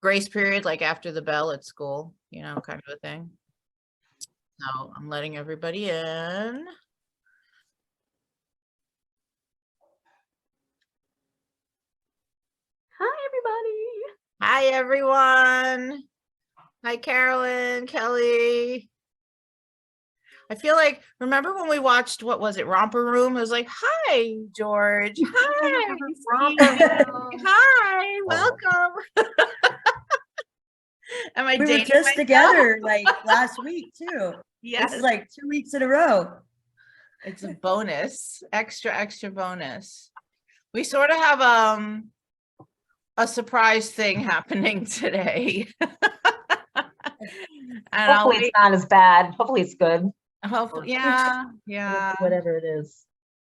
grace period, like after the bell at school, you know, kind of a thing. So I'm letting everybody in. Hi, everyone. Hi, Carolyn, Kelly. I feel like, remember when we watched, what was it, Romper Room? It was like, hi, George. Hi. Hi, welcome. Am I We were dating just myself? Together like last week too. Yes. This is like 2 weeks in a row. It's a bonus, extra bonus. We sort of have a surprise thing happening today. And hopefully it's not as bad. Hopefully it's good. Hopefully, yeah. Whatever it is.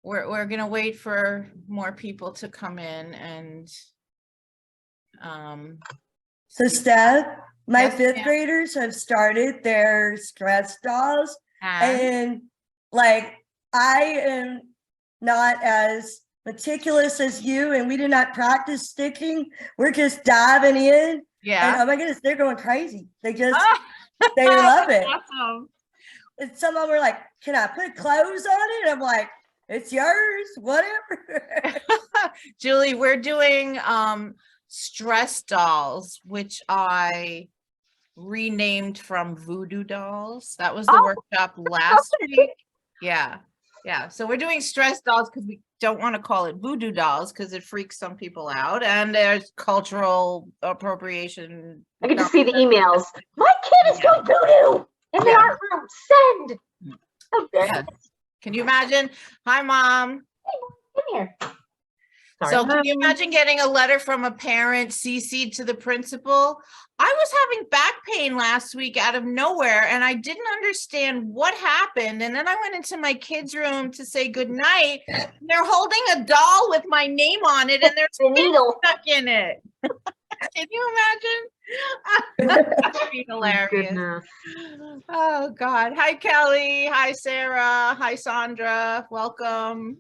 We're gonna wait for more people to come in and So Steph, my Yes, fifth ma'am. graders have started their stress dolls, and like I am not as meticulous as you, and we did not practice sticking. We're just diving in. And yeah. oh my goodness, they're going crazy. They just they love it. Awesome. And some of them are like, can I put clothes on it? I'm like, it's yours, whatever. Julie, we're doing stress dolls, which I renamed from voodoo dolls. That was the workshop last week. Yeah. So we're doing stress dolls because we don't want to call it voodoo dolls because it freaks some people out, and there's cultural appropriation. I get to see the emails. My kid is going voodoo in the art room. Send. Oh, Yes. Can you imagine? Hi, Mom. Come here. Sorry. So can you imagine getting a letter from a parent CC'd to the principal? I was having back pain last week out of nowhere, and I didn't understand what happened. And then I went into my kids' room to say goodnight. They're holding a doll with my name on it, and there's a needle stuck in it. Can you imagine? That'd be hilarious. Goodness. Oh, God. Hi, Kelly. Hi, Sarah. Hi, Sandra. Welcome.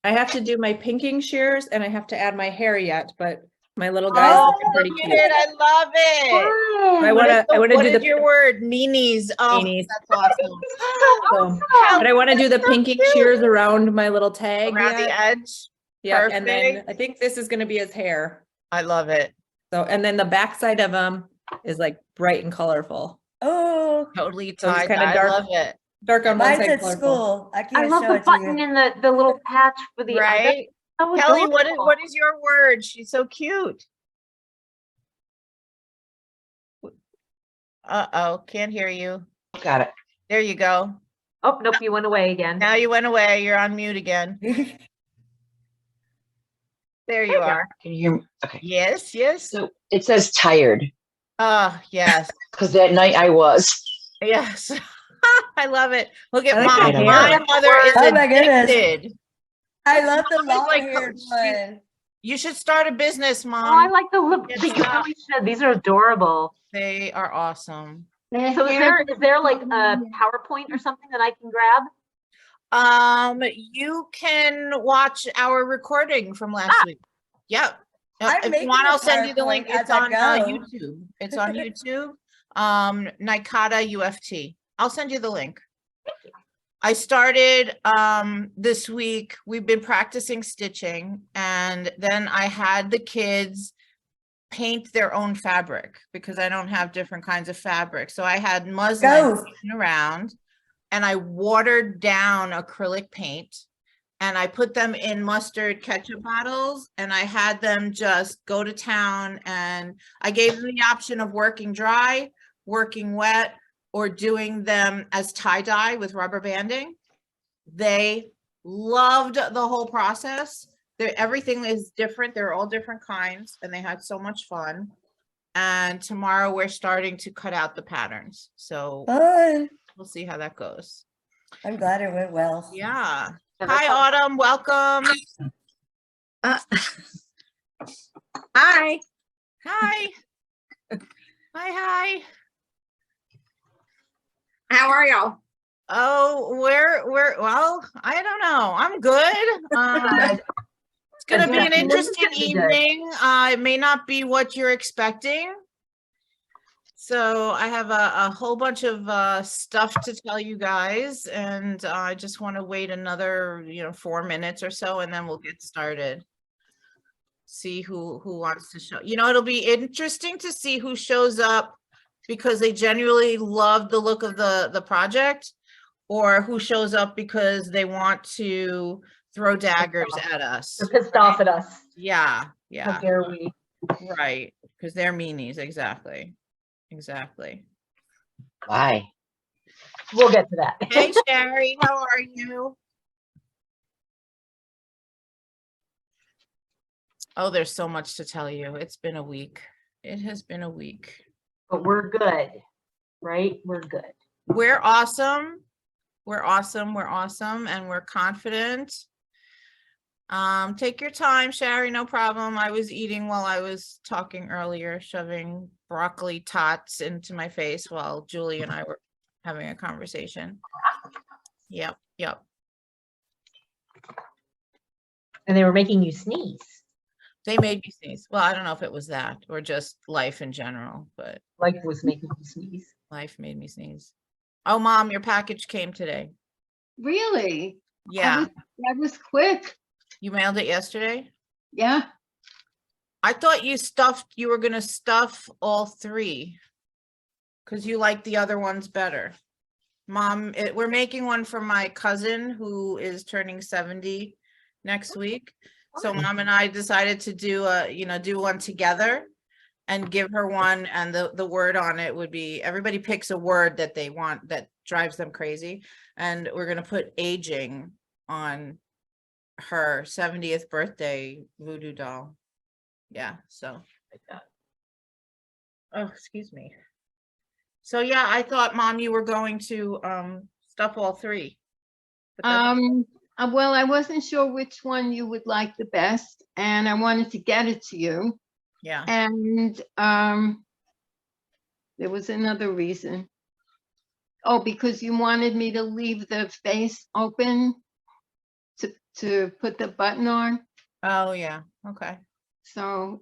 I have to do my pinking shears and I have to add my hair yet, but my little guy's looking pretty Look at cute. it. I love it. I want to do the the word? Meanies. Oh, Meanies. that's awesome. So, but I want to do the pinking shears around my little tag. Around the edge. Yeah, and then I think this is going to be his hair. I love it. So, and then the backside of him is like bright and colorful. Oh, Totally So tied. kind of I dark. love it. Dark on one mine's side, at colorful. school. I I can't love show the it to button you. and the little patch for the Right? So Kelly, adorable. what is your word? She's so cute. Uh-oh, can't hear you. Got it. There you go. Oh, nope, you went away again. Now you went away. You're on mute again. There you are. Can you hear me? Okay. Yes. So it says tired Yes. because that night I was. Yes. I love it. Look at I like Mom. the hair. My mother is Oh my goodness. addicted. I love the Mom is long like, haired she's- one. You should start a business, Oh, I Mom. like the look. Yes, You really should. These are adorable. They are awesome. So is there like a PowerPoint or something that I can grab? You can watch our recording from last week. Yep. I'm If you making want, a I'll send you the link. PowerPoint It's as I on go. YouTube. It's on YouTube. Nikata UFT. I'll send you the link. I started this week. We've been practicing stitching, and then I had the kids paint their own fabric because I don't have different kinds of fabric. So I had muslin Go. around, and I watered down acrylic paint, and I put them in mustard ketchup bottles, and I had them just go to town, and I gave them the option of working dry, working wet, or doing them as tie-dye with rubber banding. They loved the whole process. Everything is different. They're all different kinds, and they had so much fun. And tomorrow we're starting to cut out the patterns. So Fun. we'll see how that goes. I'm glad it went well. Yeah. Hi, Autumn. Welcome. Hi. Hi. Hi. Hi. How are y'all? Oh, well, I don't know. I'm good. It's gonna be Yeah, an this is interesting gonna be good. evening. It may not be what you're expecting. So I have a whole bunch of stuff to tell you guys, and I just want to wait another, 4 minutes or so, and then we'll get started. See who wants to show. It'll be interesting to see who shows up because they genuinely love the look of the project, or who shows up because they want to throw daggers at us. They're pissed off at us. Yeah, How yeah, dare we? right. Because they're meanies, exactly. Exactly. Why? We'll get to that. Hey, Sherry, how are you? Oh, there's so much to tell you. It's been a week. It has been a week. But we're good, right? We're good. We're awesome. We're awesome. We're awesome. And we're confident. Take your time, Sherry, no problem. I was eating while I was talking earlier, shoving broccoli tots into my face while Julie and I were having a conversation. Yep, yep. And they were making you sneeze. They made me sneeze. Well, I don't know if it was that or just life in general, but Life was making you sneeze. life made me sneeze. Oh, Mom, your package came today. Really? Yeah. That was quick. You mailed it yesterday? Yeah. I thought you were gonna stuff all three because you like the other ones better. Mom, we're making one for my cousin who is turning 70 next week. So Mom and I decided to do do one together and give her one, and the word on it would be, everybody picks a word that they want that drives them crazy, and we're gonna put aging on her 70th birthday voodoo doll. Yeah, so like that. Oh, excuse me. So yeah, I thought, Mom, you were going to stuff all three. But that's- Well, I wasn't sure which one you would like the best, and I wanted to get it to you. yeah. And there was another reason. Oh, because you wanted me to leave the face open to put the button on. Oh yeah. Okay. So,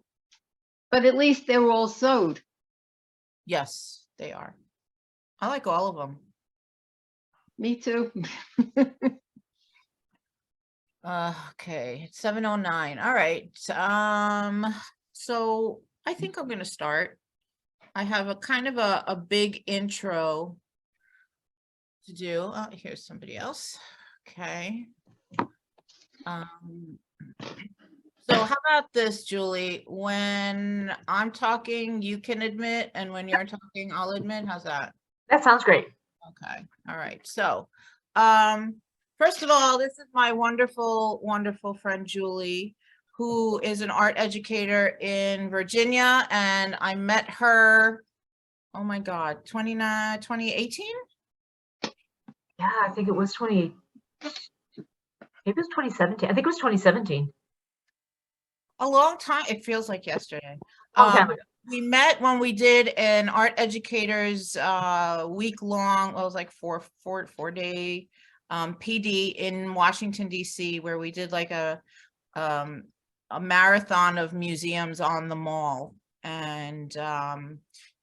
but at least they were all sewed. Yes, they are. I like all of them. Me too. Okay, it's 7:09. All right. So I think I'm gonna start. I have a kind of a big intro to do. Oh, here's somebody else. Okay. So how about this, Julie? When I'm talking, you can admit, and when you're talking, I'll admit. How's that? That sounds great. Okay, all right. So, first of all, this is my wonderful, wonderful friend Julie, who is an art educator in Virginia, and I met her, oh my God, 2018? Yeah, I think it was 20. Maybe it was 2017. I think it was 2017. A long time. It feels like yesterday. Long time ago. We met when we did an art educators week long, well, it was like four day PD in Washington DC, where we did like a marathon of museums on the mall, and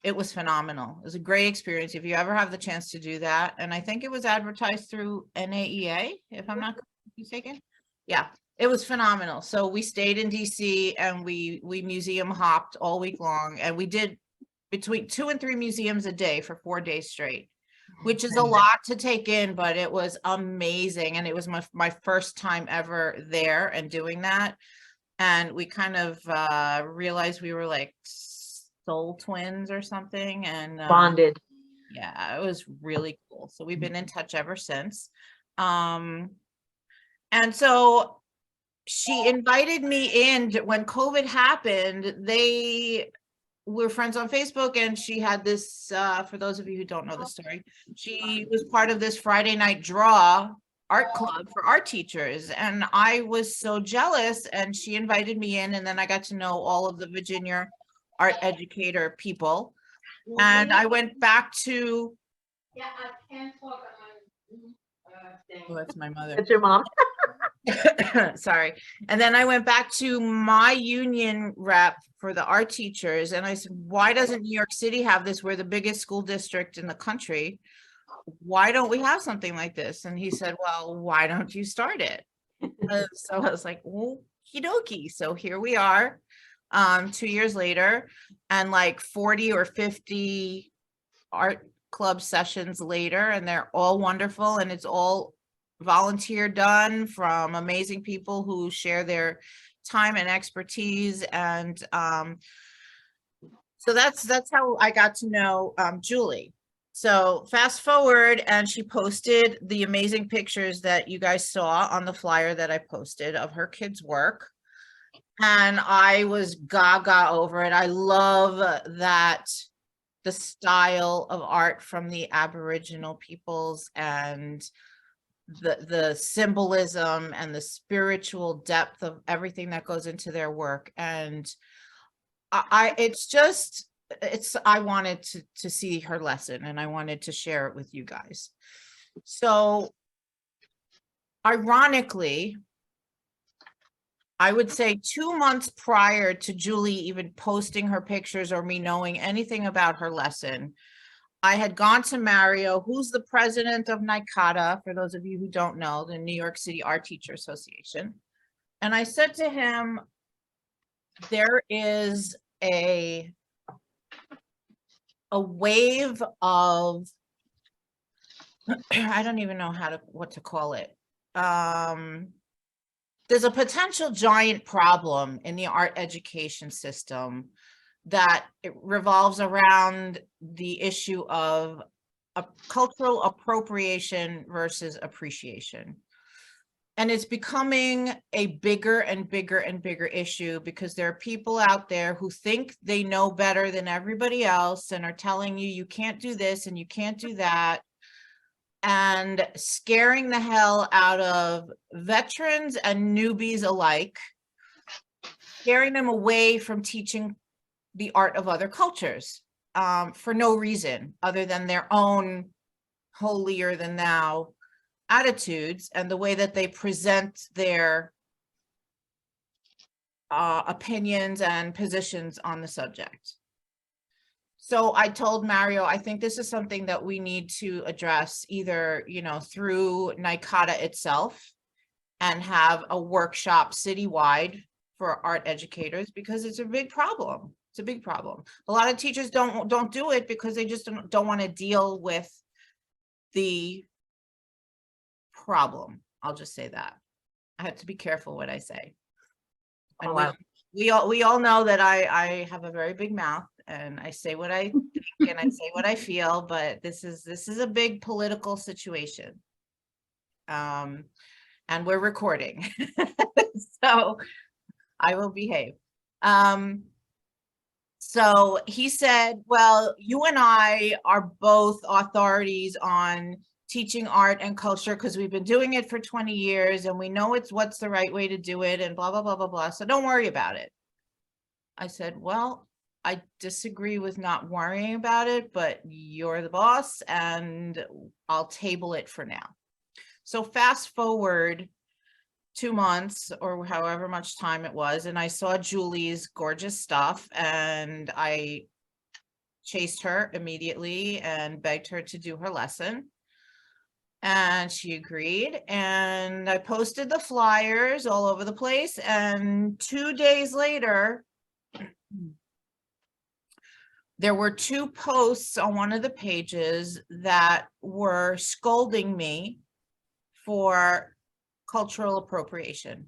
it was phenomenal. It was a great experience if you ever have the chance to do that. And I think it was advertised through NAEA, if I'm not mistaken. Yeah. It was phenomenal. So we stayed in DC and we museum hopped all week long, and we did between 2 and 3 museums a day for 4 days straight, which is a lot to take in, but it was amazing. And it was my first time ever there and doing that. And we kind of realized we were like soul twins or something, and Bonded. yeah, it was really cool. So we've been in touch ever since. And so she invited me in when COVID happened. They were friends on Facebook, and she had this, for those of you who don't know the story, she was part of this Friday night draw art club for art teachers. And I was so jealous, and she invited me in, and then I got to know all of the Virginia art educator people. And I went back to, Yeah, I can't talk on oh, that's my mother. It's your mom. Sorry. And then I went back to my union rep for the art teachers and I said, why doesn't New York City have this? We're the biggest school district in the country. Why don't we have something like this? And he said, well, why don't you start it? So I was like, okie dokie. So here we are, 2 years later, and like 40 or 50 art club sessions later, and they're all wonderful, and it's all volunteer done from amazing people who share their time and expertise. And so that's how I got to know Julie. So fast forward, and she posted the amazing pictures that you guys saw on the flyer that I posted of her kids' work. And I was gaga over it. I love that the style of art from the Aboriginal peoples and the symbolism and the spiritual depth of everything that goes into their work. And I wanted to see her lesson, and I wanted to share it with you guys. So ironically, I would say 2 months prior to Julie even posting her pictures or me knowing anything about her lesson, I had gone to Mario, who's the president of NYCATA, for those of you who don't know, the New York City Art Teacher Association. And I said to him, there is a wave of, I don't even know what to call it. There's a potential giant problem in the art education system that it revolves around the issue of a cultural appropriation versus appreciation. And it's becoming a bigger and bigger and bigger issue because there are people out there who think they know better than everybody else and are telling you, you can't do this and you can't do that, and scaring the hell out of veterans and newbies alike, scaring them away from teaching the art of other cultures for no reason other than their own holier than thou attitudes and the way that they present their opinions and positions on the subject. So I told Mario, I think this is something that we need to address either, through NYCATA itself and have a workshop citywide for art educators, because it's a big problem. It's a big problem. A lot of teachers don't do it because they just don't want to deal with the problem. I'll just say that. I have to be careful what I say. And we all know that I have a very big mouth and I say what I think and I say what I feel, but this is a big political situation. And we're recording. So I will behave. So he said, well, you and I are both authorities on teaching art and culture because we've been doing it for 20 years and we know what's the right way to do it and blah, blah, blah, blah, blah. So don't worry about it. I said, well, I disagree with not worrying about it, but you're the boss and I'll table it for now. So fast forward 2 months or however much time it was, and I saw Julie's gorgeous stuff and I chased her immediately and begged her to do her lesson. And she agreed, and I posted the flyers all over the place. And 2 days later, there were 2 posts on one of the pages that were scolding me for cultural appropriation.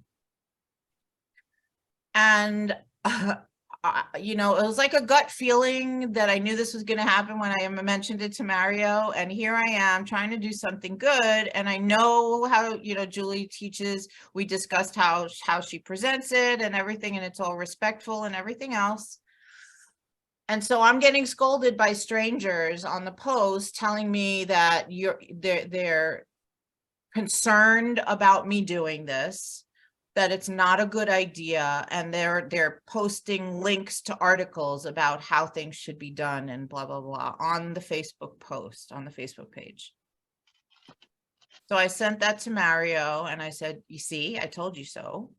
And it was like a gut feeling that I knew this was going to happen when I mentioned it to Mario. And here I am trying to do something good. And I know how, Julie teaches. We discussed how she presents it and everything, and it's all respectful and everything else. And so I'm getting scolded by strangers on the post telling me that they're concerned about me doing this, that it's not a good idea, and they're posting links to articles about how things should be done and blah blah blah on the Facebook post, on the Facebook page. So I sent that to Mario and I said, you see, I told you so.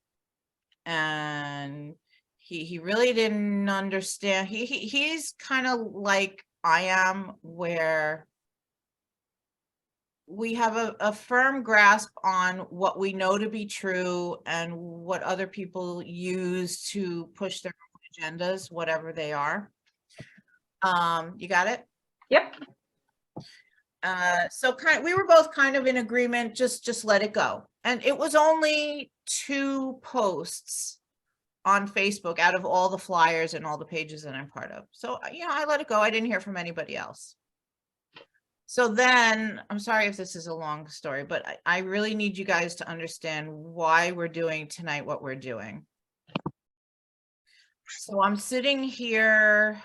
And he really didn't understand. He's kind of like I am, where we have a firm grasp on what we know to be true and what other people use to push their own agendas, whatever they are. You got it? Yep. So we were both kind of in agreement, just let it go. And it was only 2 posts on Facebook out of all the flyers and all the pages that I'm part of. So, I let it go. I didn't hear from anybody else. So then, I'm sorry if this is a long story, but I really need you guys to understand why we're doing tonight what we're doing. So I'm sitting here,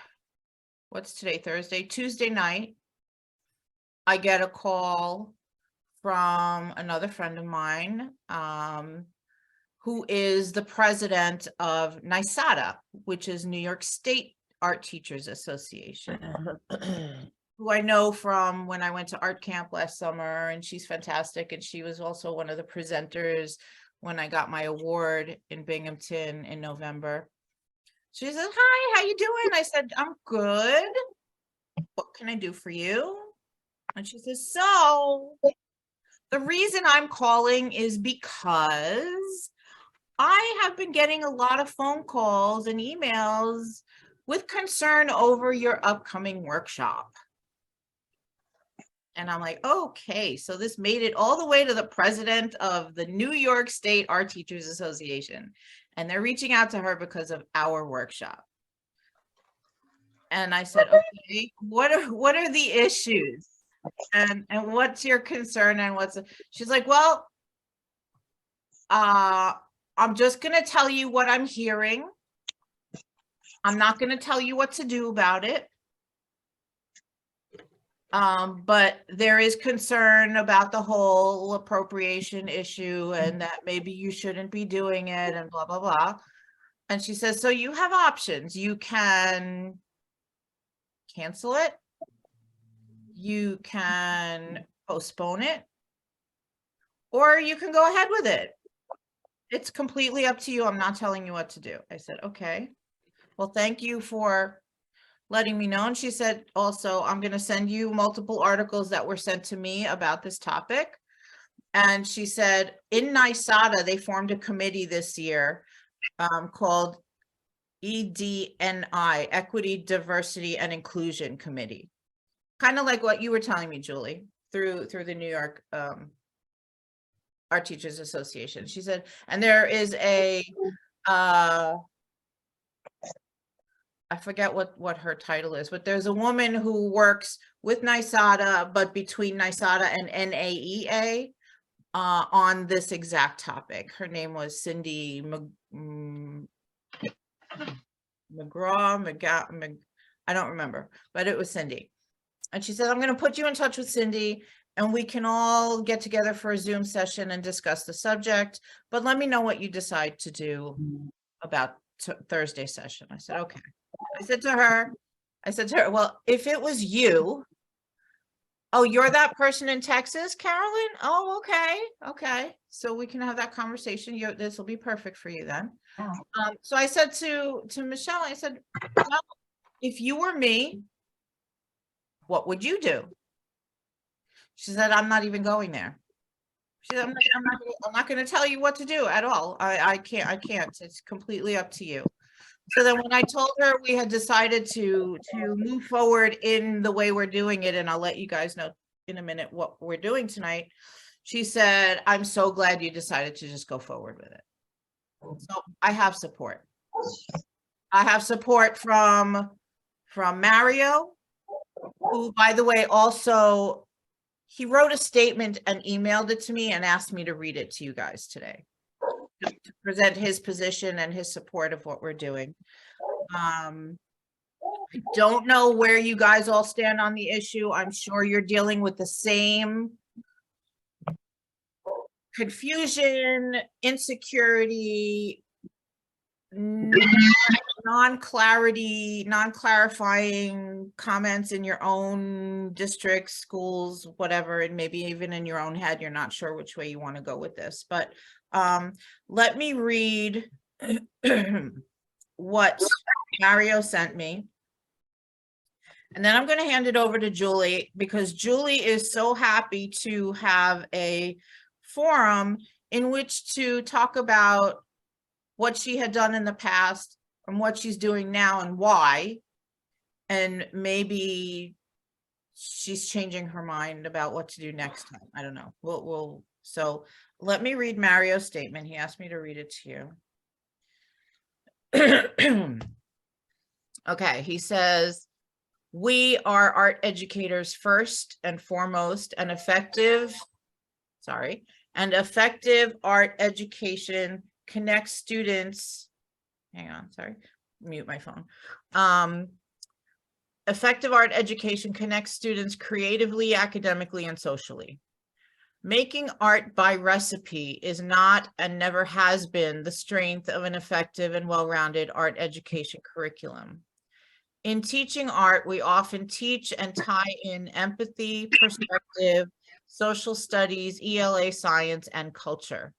what's today, Thursday? Tuesday night, I get a call from another friend of mine, who is the president of NYSADA, which is New York State Art Teachers Association, who I know from when I went to art camp last summer, and she's fantastic. And she was also one of the presenters when I got my award in Binghamton in November. She said, hi, how you doing? I said, I'm good. What can I do for you? And she says, so the reason I'm calling is because I have been getting a lot of phone calls and emails with concern over your upcoming workshop. And I'm like, okay, so this made it all the way to the president of the New York State Art Teachers Association. And they're reaching out to her because of our workshop. And I said, okay, what are the issues? And what's your concern? And she's like, well, I'm just going to tell you what I'm hearing. I'm not going to tell you what to do about it. But there is concern about the whole appropriation issue and that maybe you shouldn't be doing it and blah, blah, blah. And she says, so you have options. You can cancel it. You can postpone it, or you can go ahead with it. It's completely up to you. I'm not telling you what to do. I said, okay, well, thank you for letting me know. And she said, also, I'm going to send you multiple articles that were sent to me about this topic. And she said, in NYSADA, they formed a committee this year called EDNI, Equity, Diversity, and Inclusion Committee. Kind of like what you were telling me, Julie, through the New York Art Teachers Association. She said, and there is a, I forget what her title is, but there's a woman who works with NYSADA, but between NYSADA and NAEA on this exact topic. Her name was Cindy McGraw, I don't remember, but it was Cindy. And she said, I'm going to put you in touch with Cindy and we can all get together for a Zoom session and discuss the subject, but let me know what you decide to do about Thursday session. I said, okay. I said to her, well, if it was you, oh, you're that person in Texas, Carolyn? Oh, okay. Okay. So we can have that conversation. This will be perfect for you then. Yeah. So I said to Michelle, I said, well, if you were me, what would you do? She said, I'm not even going there. She said, I'm not going to tell you what to do at all. I can't. It's completely up to you. So then when I told her we had decided to move forward in the way we're doing it, and I'll let you guys know in a minute what we're doing tonight, she said, I'm so glad you decided to just go forward with it. So I have support. I have support from Mario, who, by the way, also, he wrote a statement and emailed it to me and asked me to read it to you guys today to present his position and his support of what we're doing. I don't know where you guys all stand on the issue. I'm sure you're dealing with the same confusion, insecurity, not non-clarifying comments in your own districts, schools, whatever, and maybe even in your own head, you're not sure which way you want to go with this, but let me read what Mario sent me. And then I'm going to hand it over to Julie, because Julie is so happy to have a forum in which to talk about what she had done in the past and what she's doing now and why. And maybe she's changing her mind about what to do next time. I don't know. So let me read Mario's statement. He asked me to read it to you. Okay, he says, we are art educators first and foremost, and effective art education connects students. Hang on, sorry, mute my phone. Effective art education connects students creatively, academically, and socially. Making art by recipe is not and never has been the strength of an effective and well-rounded art education curriculum. In teaching art, we often teach and tie in empathy, perspective, social studies, ELA science, and culture.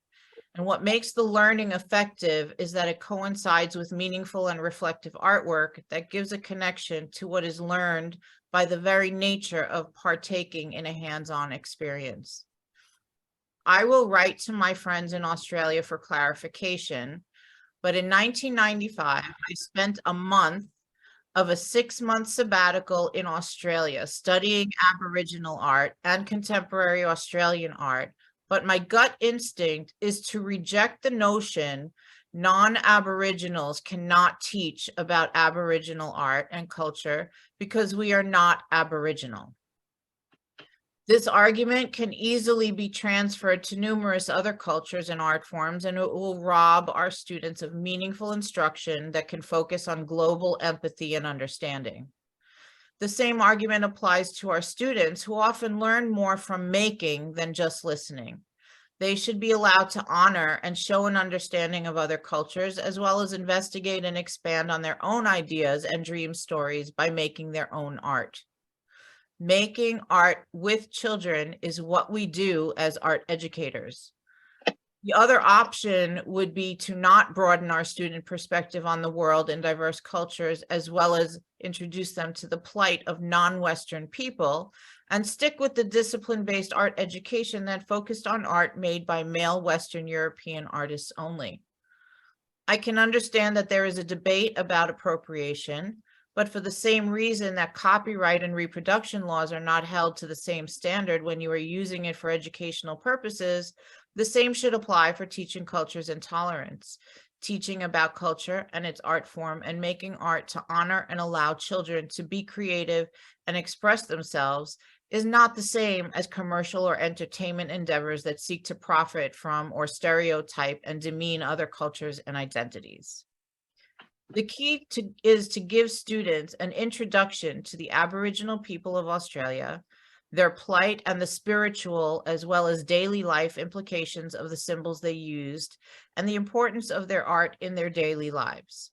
And what makes the learning effective is that it coincides with meaningful and reflective artwork that gives a connection to what is learned by the very nature of partaking in a hands-on experience. I will write to my friends in Australia for clarification, but in 1995, I spent a month of a 6-month sabbatical in Australia studying Aboriginal art and contemporary Australian art. But my gut instinct is to reject the notion non-Aboriginals cannot teach about Aboriginal art and culture because we are not Aboriginal. This argument can easily be transferred to numerous other cultures and art forms, and it will rob our students of meaningful instruction that can focus on global empathy and understanding. The same argument applies to our students, who often learn more from making than just listening. They should be allowed to honor and show an understanding of other cultures, as well as investigate and expand on their own ideas and dream stories by making their own art. Making art with children is what we do as art educators. The other option would be to not broaden our student perspective on the world and diverse cultures, as well as introduce them to the plight of non-Western people, and stick with the discipline-based art education that focused on art made by male Western European artists only. I can understand that there is a debate about appropriation, but for the same reason that copyright and reproduction laws are not held to the same standard when you are using it for educational purposes, the same should apply for teaching cultures and tolerance. Teaching about culture and its art form, and making art to honor and allow children to be creative and express themselves is not the same as commercial or entertainment endeavors that seek to profit from or stereotype and demean other cultures and identities. The key is to give students an introduction to the Aboriginal people of Australia, their plight, and the spiritual as well as daily life implications of the symbols they used, and the importance of their art in their daily lives.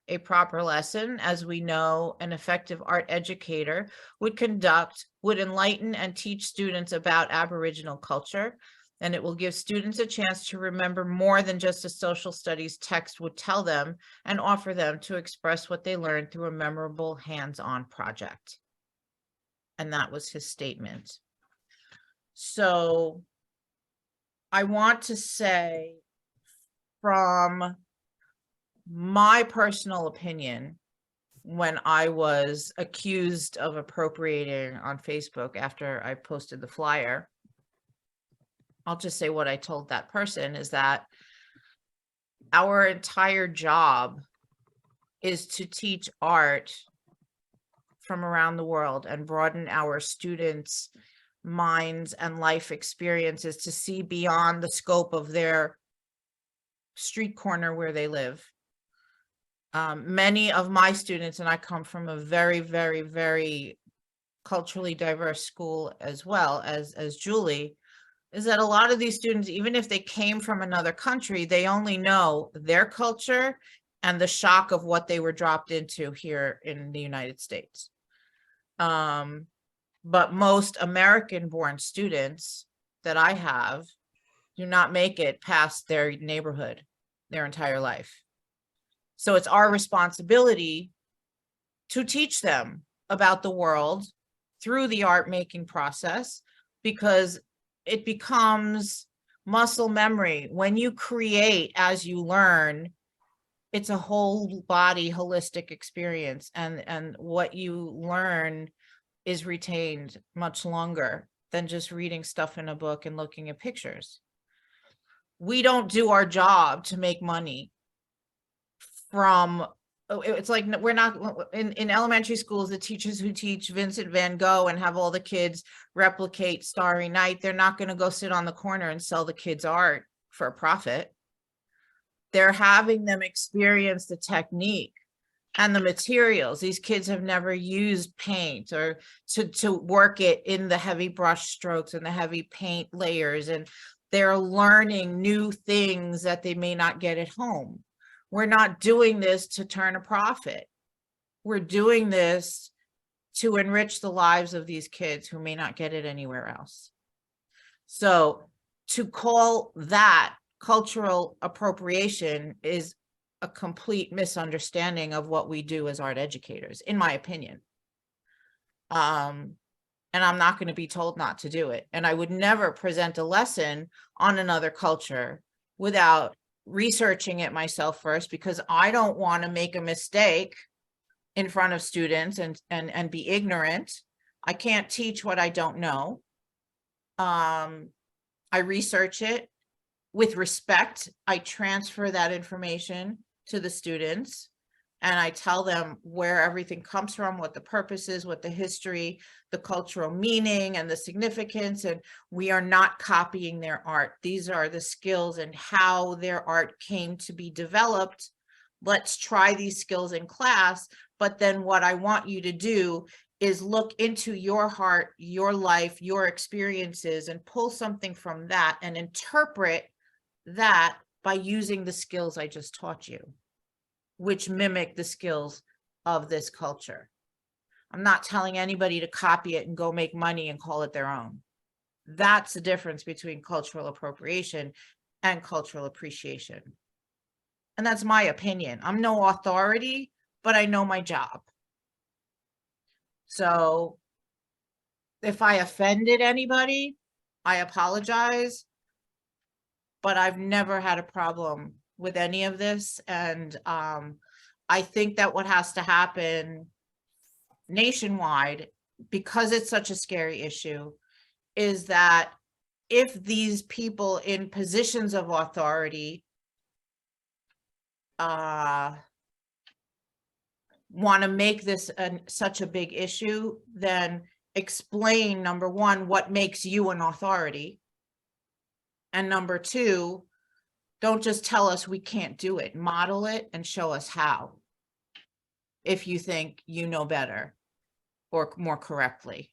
A proper lesson, as we know an effective art educator would conduct, would enlighten and teach students about Aboriginal culture, and it will give students a chance to remember more than just a social studies text would tell them, and offer them to express what they learned through a memorable hands-on project. And that was his statement. So I want to say, from my personal opinion, when I was accused of appropriating on Facebook after I posted the flyer, I'll just say what I told that person is that our entire job is to teach art from around the world and broaden our students' minds and life experiences to see beyond the scope of their street corner where they live. Many of my students, and I come from a very, very, very culturally diverse school as well as Julie, is that a lot of these students, even if they came from another country, they only know their culture and the shock of what they were dropped into here in the United States. But most American-born students that I have do not make it past their neighborhood their entire life. So it's our responsibility to teach them about the world through the art making process, because it becomes muscle memory. When you create as you learn, it's a whole body holistic experience, and what you learn is retained much longer than just reading stuff in a book and looking at pictures. We don't do our job to make money from, it's like, we're not, in elementary schools, the teachers who teach Vincent van Gogh and have all the kids replicate Starry Night, they're not going to go sit on the corner and sell the kids art for a profit. They're having them experience the technique and the materials. These kids have never used paint or to work it in the heavy brush strokes and the heavy paint layers, and they're learning new things that they may not get at home. We're not doing this to turn a profit. We're doing this to enrich the lives of these kids who may not get it anywhere else. So to call that cultural appropriation is a complete misunderstanding of what we do as art educators, in my opinion. And I'm not going to be told not to do it. And I would never present a lesson on another culture without researching it myself first, because I don't want to make a mistake in front of students and be ignorant. I can't teach what I don't know. I research it with respect. I transfer that information to the students, and I tell them where everything comes from, what the purpose is, what the history, the cultural meaning, and the significance. And we are not copying their art. These are the skills and how their art came to be developed. Let's try these skills in class. But then what I want you to do is look into your heart, your life, your experiences, and pull something from that and interpret that by using the skills I just taught you, which mimic the skills of this culture. I'm not telling anybody to copy it and go make money and call it their own. That's the difference between cultural appropriation and cultural appreciation. And that's my opinion. I'm no authority, but I know my job. So if I offended anybody, I apologize, but I've never had a problem with any of this. And I think that what has to happen nationwide, because it's such a scary issue, is that if these people in positions of authority want to make this such a big issue, then explain, number one, what makes you an authority. And number two, don't just tell us we can't do it. Model it and show us how, if you think you know better or more correctly.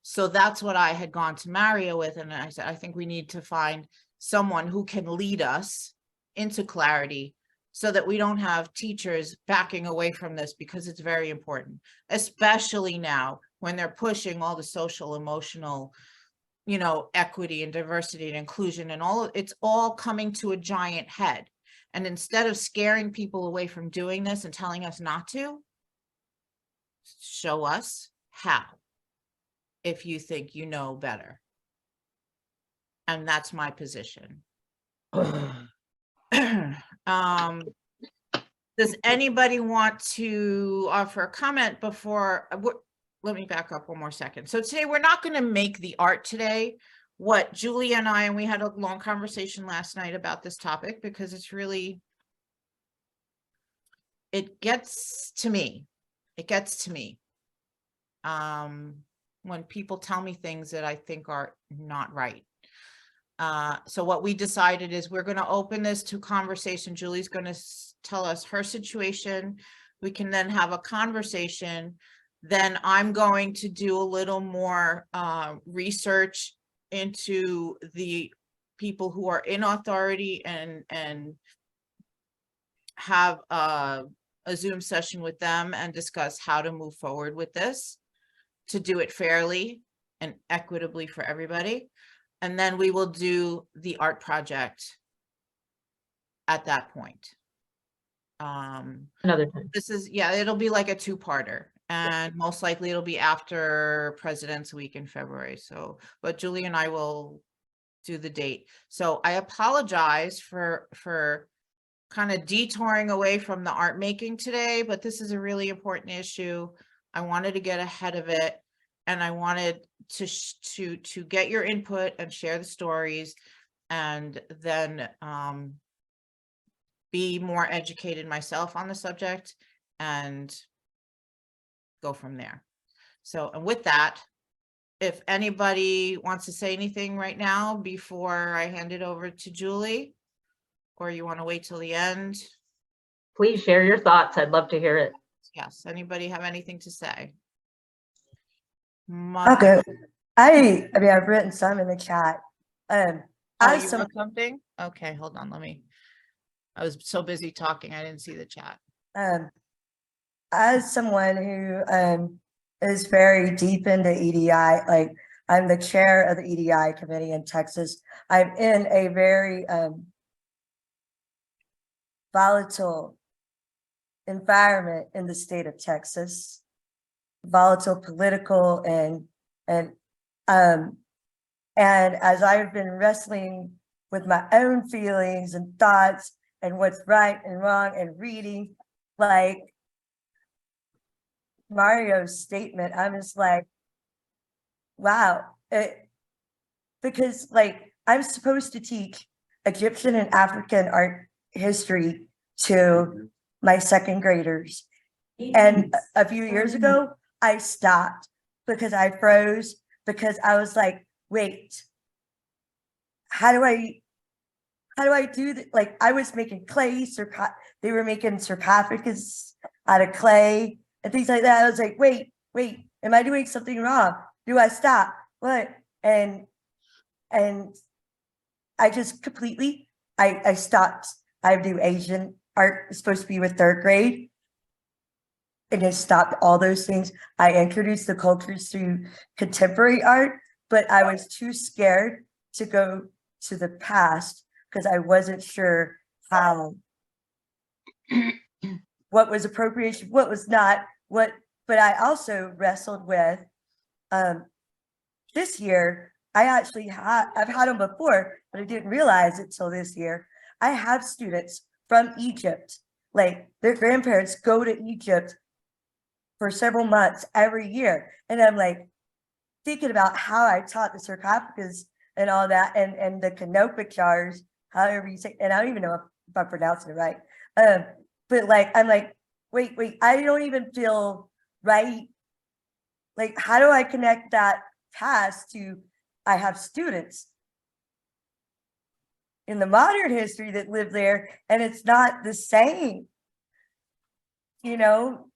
So that's what I had gone to Mario with. And I said, I think we need to find someone who can lead us into clarity so that we don't have teachers backing away from this, because it's very important, especially now when they're pushing all the social, emotional, you know, equity and diversity and inclusion and all of it's all coming to a giant head. And instead of scaring people away from doing this and telling us not to, show us how, if you think you know better. And that's my position. Does anybody want to offer a comment before? Let me back up one more second. So today we're not going to make the art today. What Julie and I, and we had a long conversation last night about this topic, because it's really, it gets to me. It gets to me. When people tell me things that I think are not right. So what we decided is we're going to open this to conversation. Julie's going to tell us her situation. We can then have a conversation. Then I'm going to do a little more research into the people who are in authority and have a Zoom session with them and discuss how to move forward with this, to do it fairly and equitably for everybody. And then we will do the art project at that point. Another time. This is, yeah, it'll be like a two-parter, and most likely it'll be after President's Week in February. So, but Julie and I will do the date. So I apologize for kind of detouring away from the art making today, but this is a really important issue. I wanted to get ahead of it, and I wanted to get your input and share the stories, and then be more educated myself on the subject and go from there. So, and with that, if anybody wants to say anything right now before I hand it over to Julie, or you want to wait till the end? Please share your thoughts. I'd love to hear it. Yes, anybody have anything to say? Okay. I mean, I've written some in the chat. Oh, As you some, wrote something? Okay, hold on, I was so busy talking, I didn't see the chat. as someone who is very deep into EDI, like I'm the chair of the EDI committee in Texas. I'm in a very volatile environment in the state of Texas, volatile political and as I've been wrestling with my own feelings and thoughts and what's right and wrong and reading, like Mario's statement, I'm just like, wow. Because like I'm supposed to teach Egyptian and African art history to my second graders. And a few years ago, I stopped because I froze, because I was like, wait, how do I do that? Like I was making clay, they were making sarcophagus out of clay and things like that. I was like, wait, am I doing something wrong? Do I stop? What? And I just completely, I stopped. I do Asian art, it's supposed to be with third grade. And I stopped all those things. I introduced the cultures through contemporary art, but I was too scared to go to the past because I wasn't sure how, what was appropriation, what was not, but I also wrestled with, this year, I've had them before, but I didn't realize it till this year. I have students from Egypt, like their grandparents go to Egypt for several months every year. And I'm like thinking about how I taught the sarcophagus and all that, and the canopic jars, however you say, and I don't even know if I'm pronouncing it right. But like, I'm like, wait, I don't even feel right. Like, how do I connect that past to, I have students in the modern history that live there, and it's not the same. You know,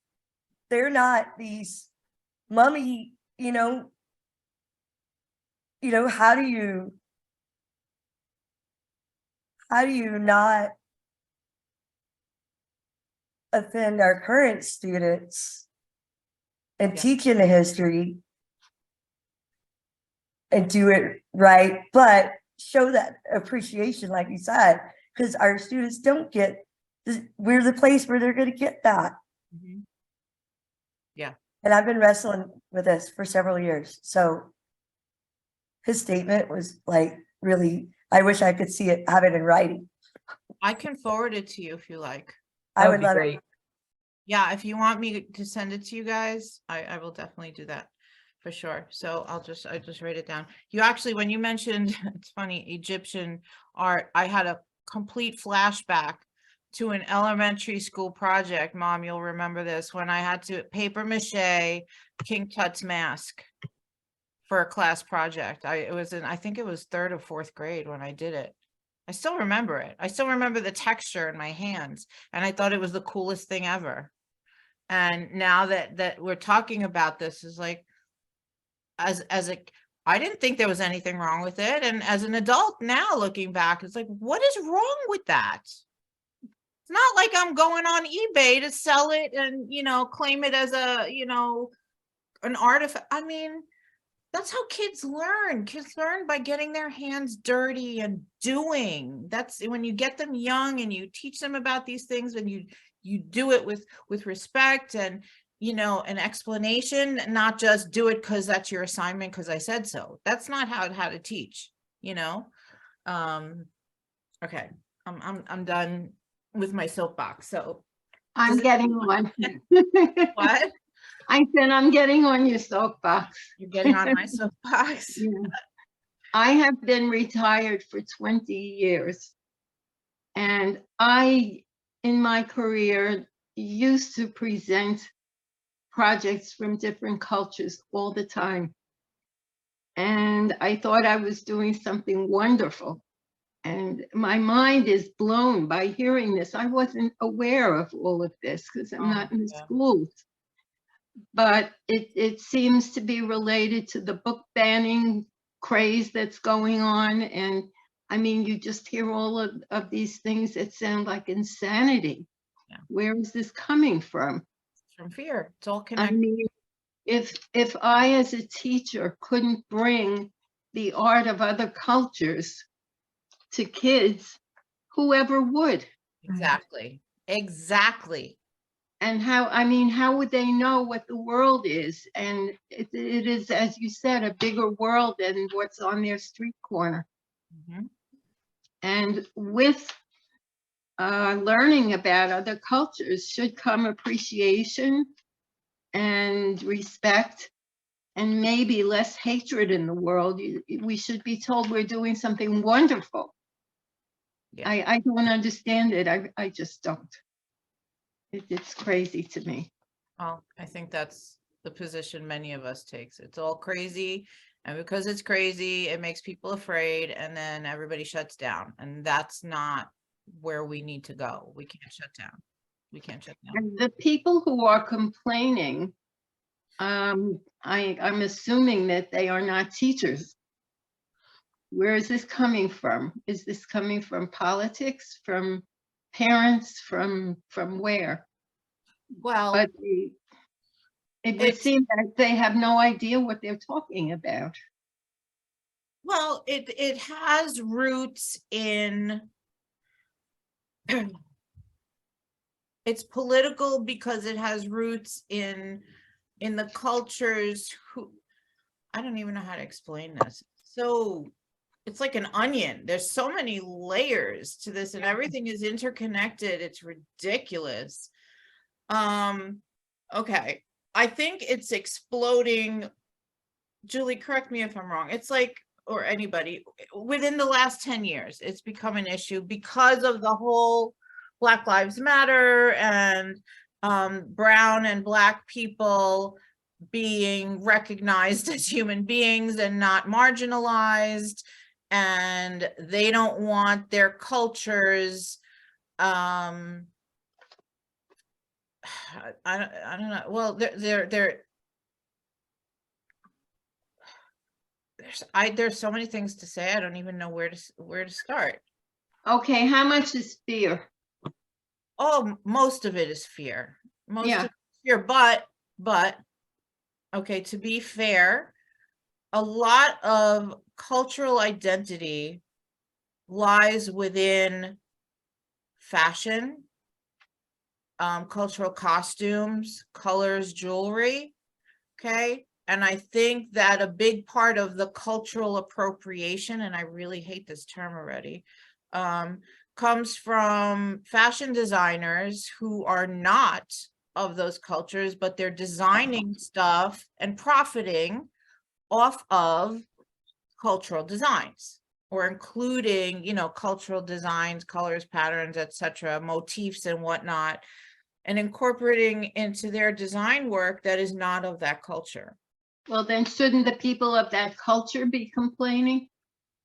they're not these mummy, how do you not offend our current students and Yeah. teaching the history and do it right, but show that appreciation, like you said, because our students don't get, we're the place where they're going to get that. Mhm. Yeah. And I've been wrestling with this for several years. So his statement was like, really, I wish I could see it, have it in writing. I can forward it to you if you like. I That would be love great. it. Yeah, if you want me to send it to you guys, I will definitely do that for sure. So I just write it down. You actually, when you mentioned, it's funny, Egyptian art, I had a complete flashback to an elementary school project. Mom, you'll remember this, when I had to paper mache King Tut's mask for a class project. I think it was third or fourth grade when I did it. I still remember it. I still remember the texture in my hands, and I thought it was the coolest thing ever. And now that we're talking about this, is like, I didn't think there was anything wrong with it. And as an adult now looking back, it's like, what is wrong with that? not like I'm going on eBay to sell it and, claim it as an artifact. I mean, that's how kids learn. Kids learn by getting their hands dirty and doing. That's when you get them young and you teach them about these things, and you do it with respect and, an explanation, not just do it because that's your assignment because I said so. That's not how to teach, okay. I'm done with my soapbox. So I'm Does getting one. what? I said, I'm getting on your soapbox. You're getting on my soapbox. Yeah. I have been retired for 20 years. And I, in my career, used to present projects from different cultures all the time. And I thought I was doing something wonderful. And my mind is blown by hearing this. I wasn't aware of all of this because I'm not in the yeah. schools. But it seems to be related to the book banning craze that's going on. And I mean, you just hear all of these things that sound like insanity. Yeah. Where is this coming from? From fear. It's all I connected. mean, if I as a teacher couldn't bring the art of other cultures to kids, whoever would? Exactly. Exactly. And how would they know what the world is? And it is, as you said, a bigger world than what's on their street corner. Mhm. And with learning about other cultures should come appreciation and respect and maybe less hatred in the world. We should be told we're doing something wonderful. Yeah. I don't understand it. I just don't. It's crazy to me. Well, I think that's the position many of us takes. It's all crazy. And because it's crazy, it makes people afraid, and then everybody shuts down. And that's not where we need to go. We can't shut down. We can't shut down. And the people who are complaining, I'm assuming that they are not teachers. Where is this coming from? Is this coming from politics, from parents, from where? Well, But it would It's- seem that they have no idea what they're talking about. well, it has roots in it's political because it has roots in the cultures who I don't even know how to explain this. So it's like an onion. There's so many layers to this, and everything is interconnected. It's ridiculous. Okay. I think it's exploding. Julie, correct me if I'm wrong. It's like, or anybody, within the last 10 years, it's become an issue because of the whole Black Lives Matter and brown and Black people being recognized as human beings and not marginalized, and they don't want their cultures I don't know. Well, there's so many things to say. I don't even know where to start. Okay, how much is fear? Oh, most of it is fear. Most Yeah. of it is fear, but okay, to be fair, a lot of cultural identity lies within fashion, cultural costumes, colors, jewelry. Okay. And I think that a big part of the cultural appropriation, and I really hate this term already, comes from fashion designers who are not of those cultures, but they're designing stuff and profiting off of cultural designs, or including, cultural designs, colors, patterns, etc., motifs and whatnot, and incorporating into their design work that is not of that culture. Well, then shouldn't the people of that culture be complaining?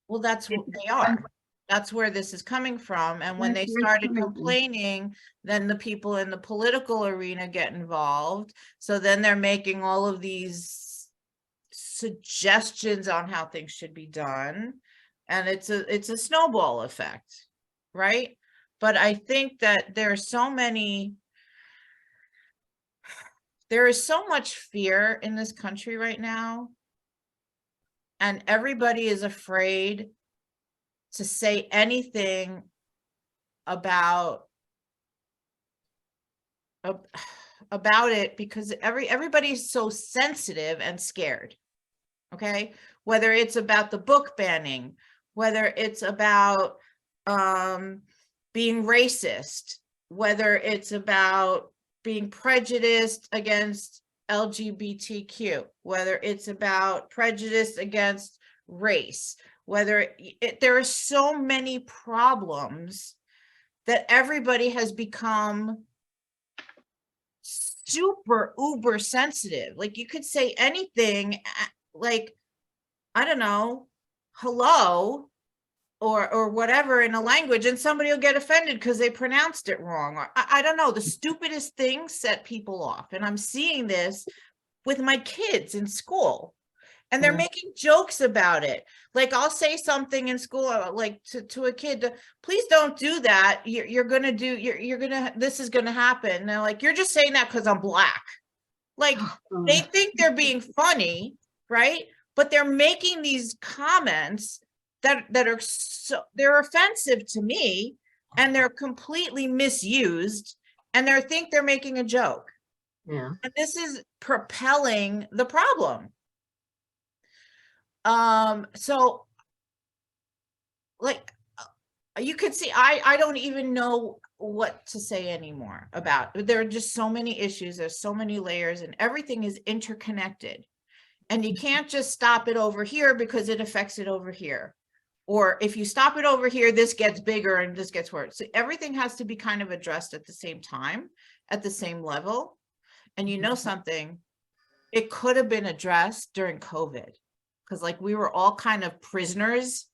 Well, that's what they are. That's where this is coming from. And when they That's where it's started coming from. complaining, then the people in the political arena get involved. So then they're making all of these suggestions on how things should be done. And it's a snowball effect, right? But I think that there is so much fear in this country right now. And everybody is afraid to say anything about it because everybody's so sensitive and scared. Okay, whether it's about the book banning, whether it's about being racist, whether it's about being prejudiced against LGBTQ, whether it's about prejudice against race, there are so many problems that everybody has become super uber sensitive. Like you could say anything, like, I don't know, hello, or whatever in a language, and somebody will get offended because they pronounced it wrong. Or I don't know, the stupidest things set people off. And I'm seeing this with my kids in school. And they're Yeah. making jokes about it. Like I'll say something in school, like to a kid, please don't do that. You're gonna this is gonna happen. And they're like, you're just saying that because I'm Black. Like they think they're being funny, right? But they're making these comments that are they're offensive to me, and they're completely misused, and they think they're making a joke. Yeah. And this is propelling the problem. So like you could see, I don't even know what to say anymore about. There are just so many issues, there's so many layers, and everything is interconnected. And you can't just stop it over here because it affects it over here. Or if you stop it over here, this gets bigger and this gets worse. So everything has to be kind of addressed at the same time, at the same level. And you know something, it could have been addressed during COVID, because like we were all kind of prisoners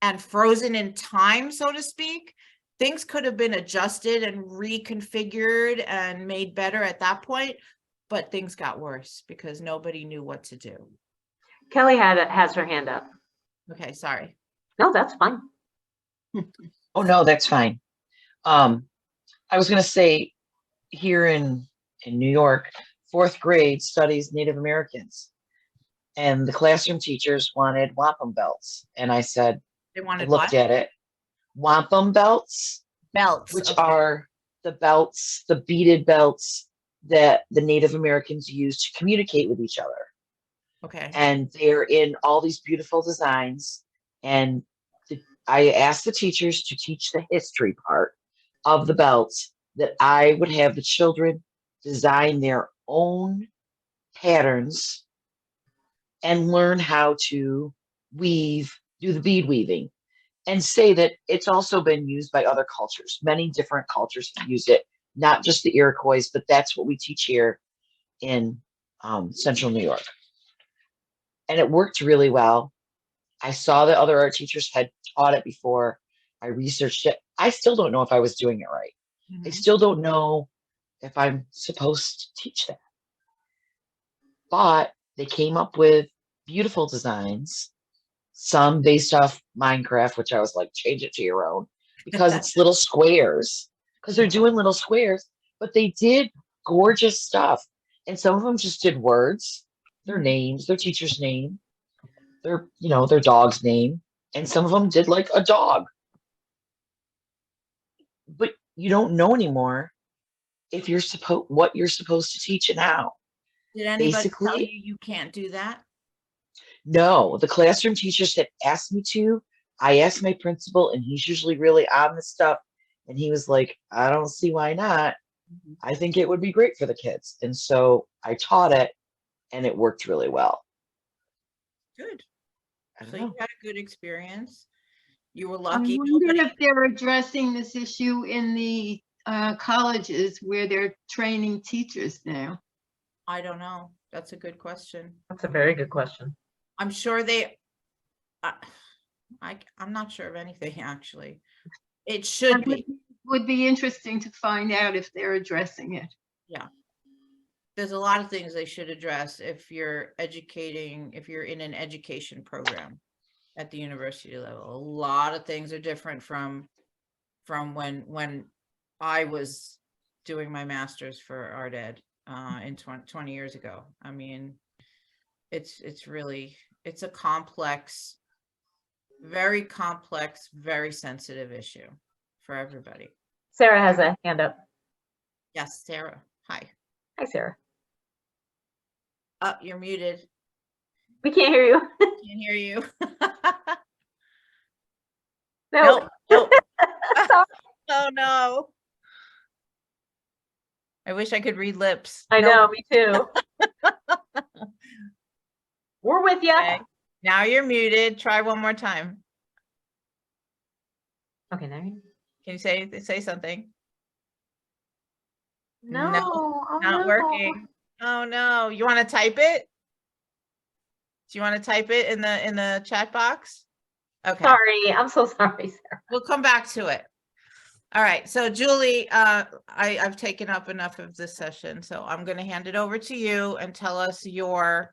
and frozen in time, so to speak. Things could have been adjusted and reconfigured and made better at that point, but things got worse because nobody knew what to do. Kelly has her hand up. Okay, sorry. No, that's fine. Oh, no, that's fine. I was going to say here in New York, 4th grade studies Native Americans, and the classroom teachers wanted wampum belts. And I said, They I wanted looked what? at it, wampum belts, Belts. which Okay. are the belts, the beaded belts that the Native Americans use to communicate with each other. Okay. And they're in all these beautiful designs. And I asked the teachers to teach the history part of the belts, that I would have the children design their own patterns and learn how to weave, do the bead weaving, and say that it's also been used by other cultures. Many different cultures have used it, not just the Iroquois, but that's what we teach here in Central New York. And it worked really well. I saw that other art teachers had taught it before. I researched it. I still don't know if I was doing it right. I Mhm. still don't know if I'm supposed to teach that. But they came up with beautiful designs, some based off Minecraft, which I was like, change it to your own, because it's little squares, because they're doing little squares, but they did gorgeous stuff. And some of them just did words, their Mhm. names, their teacher's name, their dog's name. And some of them did like a dog. But you don't know anymore if what you're supposed to teach and how. Did anybody tell Basically, you can't do that? no, the classroom teachers had asked me to. I asked my principal, and he's usually really on this stuff. And he was like, I don't see why not. Mhm. I think it would be great for the kids. And so I taught it, and it worked really well. Good. I don't So know. you had a good experience. You were I lucky. wonder Nobody. if they're addressing this issue in the colleges where they're training teachers now. I don't know. That's a good question. That's a very good question. I'm sure I'm not sure of anything actually. It should That be. would be interesting to find out if they're addressing it. There's a lot of things they should address if you're in an education program at the university level. A lot of things are different from from when I was doing my master's for art ed in 20 years ago. I mean, it's really, it's a complex, very complex, very sensitive issue for everybody. Sarah has a hand up. Yes, Sarah. Hi. Hi, Sarah. Oh, you're muted. We can't hear you. Can't hear you. No. Nope. Oh no. I wish I could read lips. I Nope. know, me too. We're with you. Okay. Now you're muted. Try one more time. Okay, there you Can you say something? No, No, oh, Not no. working. Oh no. You want to type it? Do you want to type it in the chat box? Okay. Sorry, I'm so sorry, Sarah. We'll come back to it. All right. So Julie, I've taken up enough of this session, so I'm going to hand it over to you and tell us your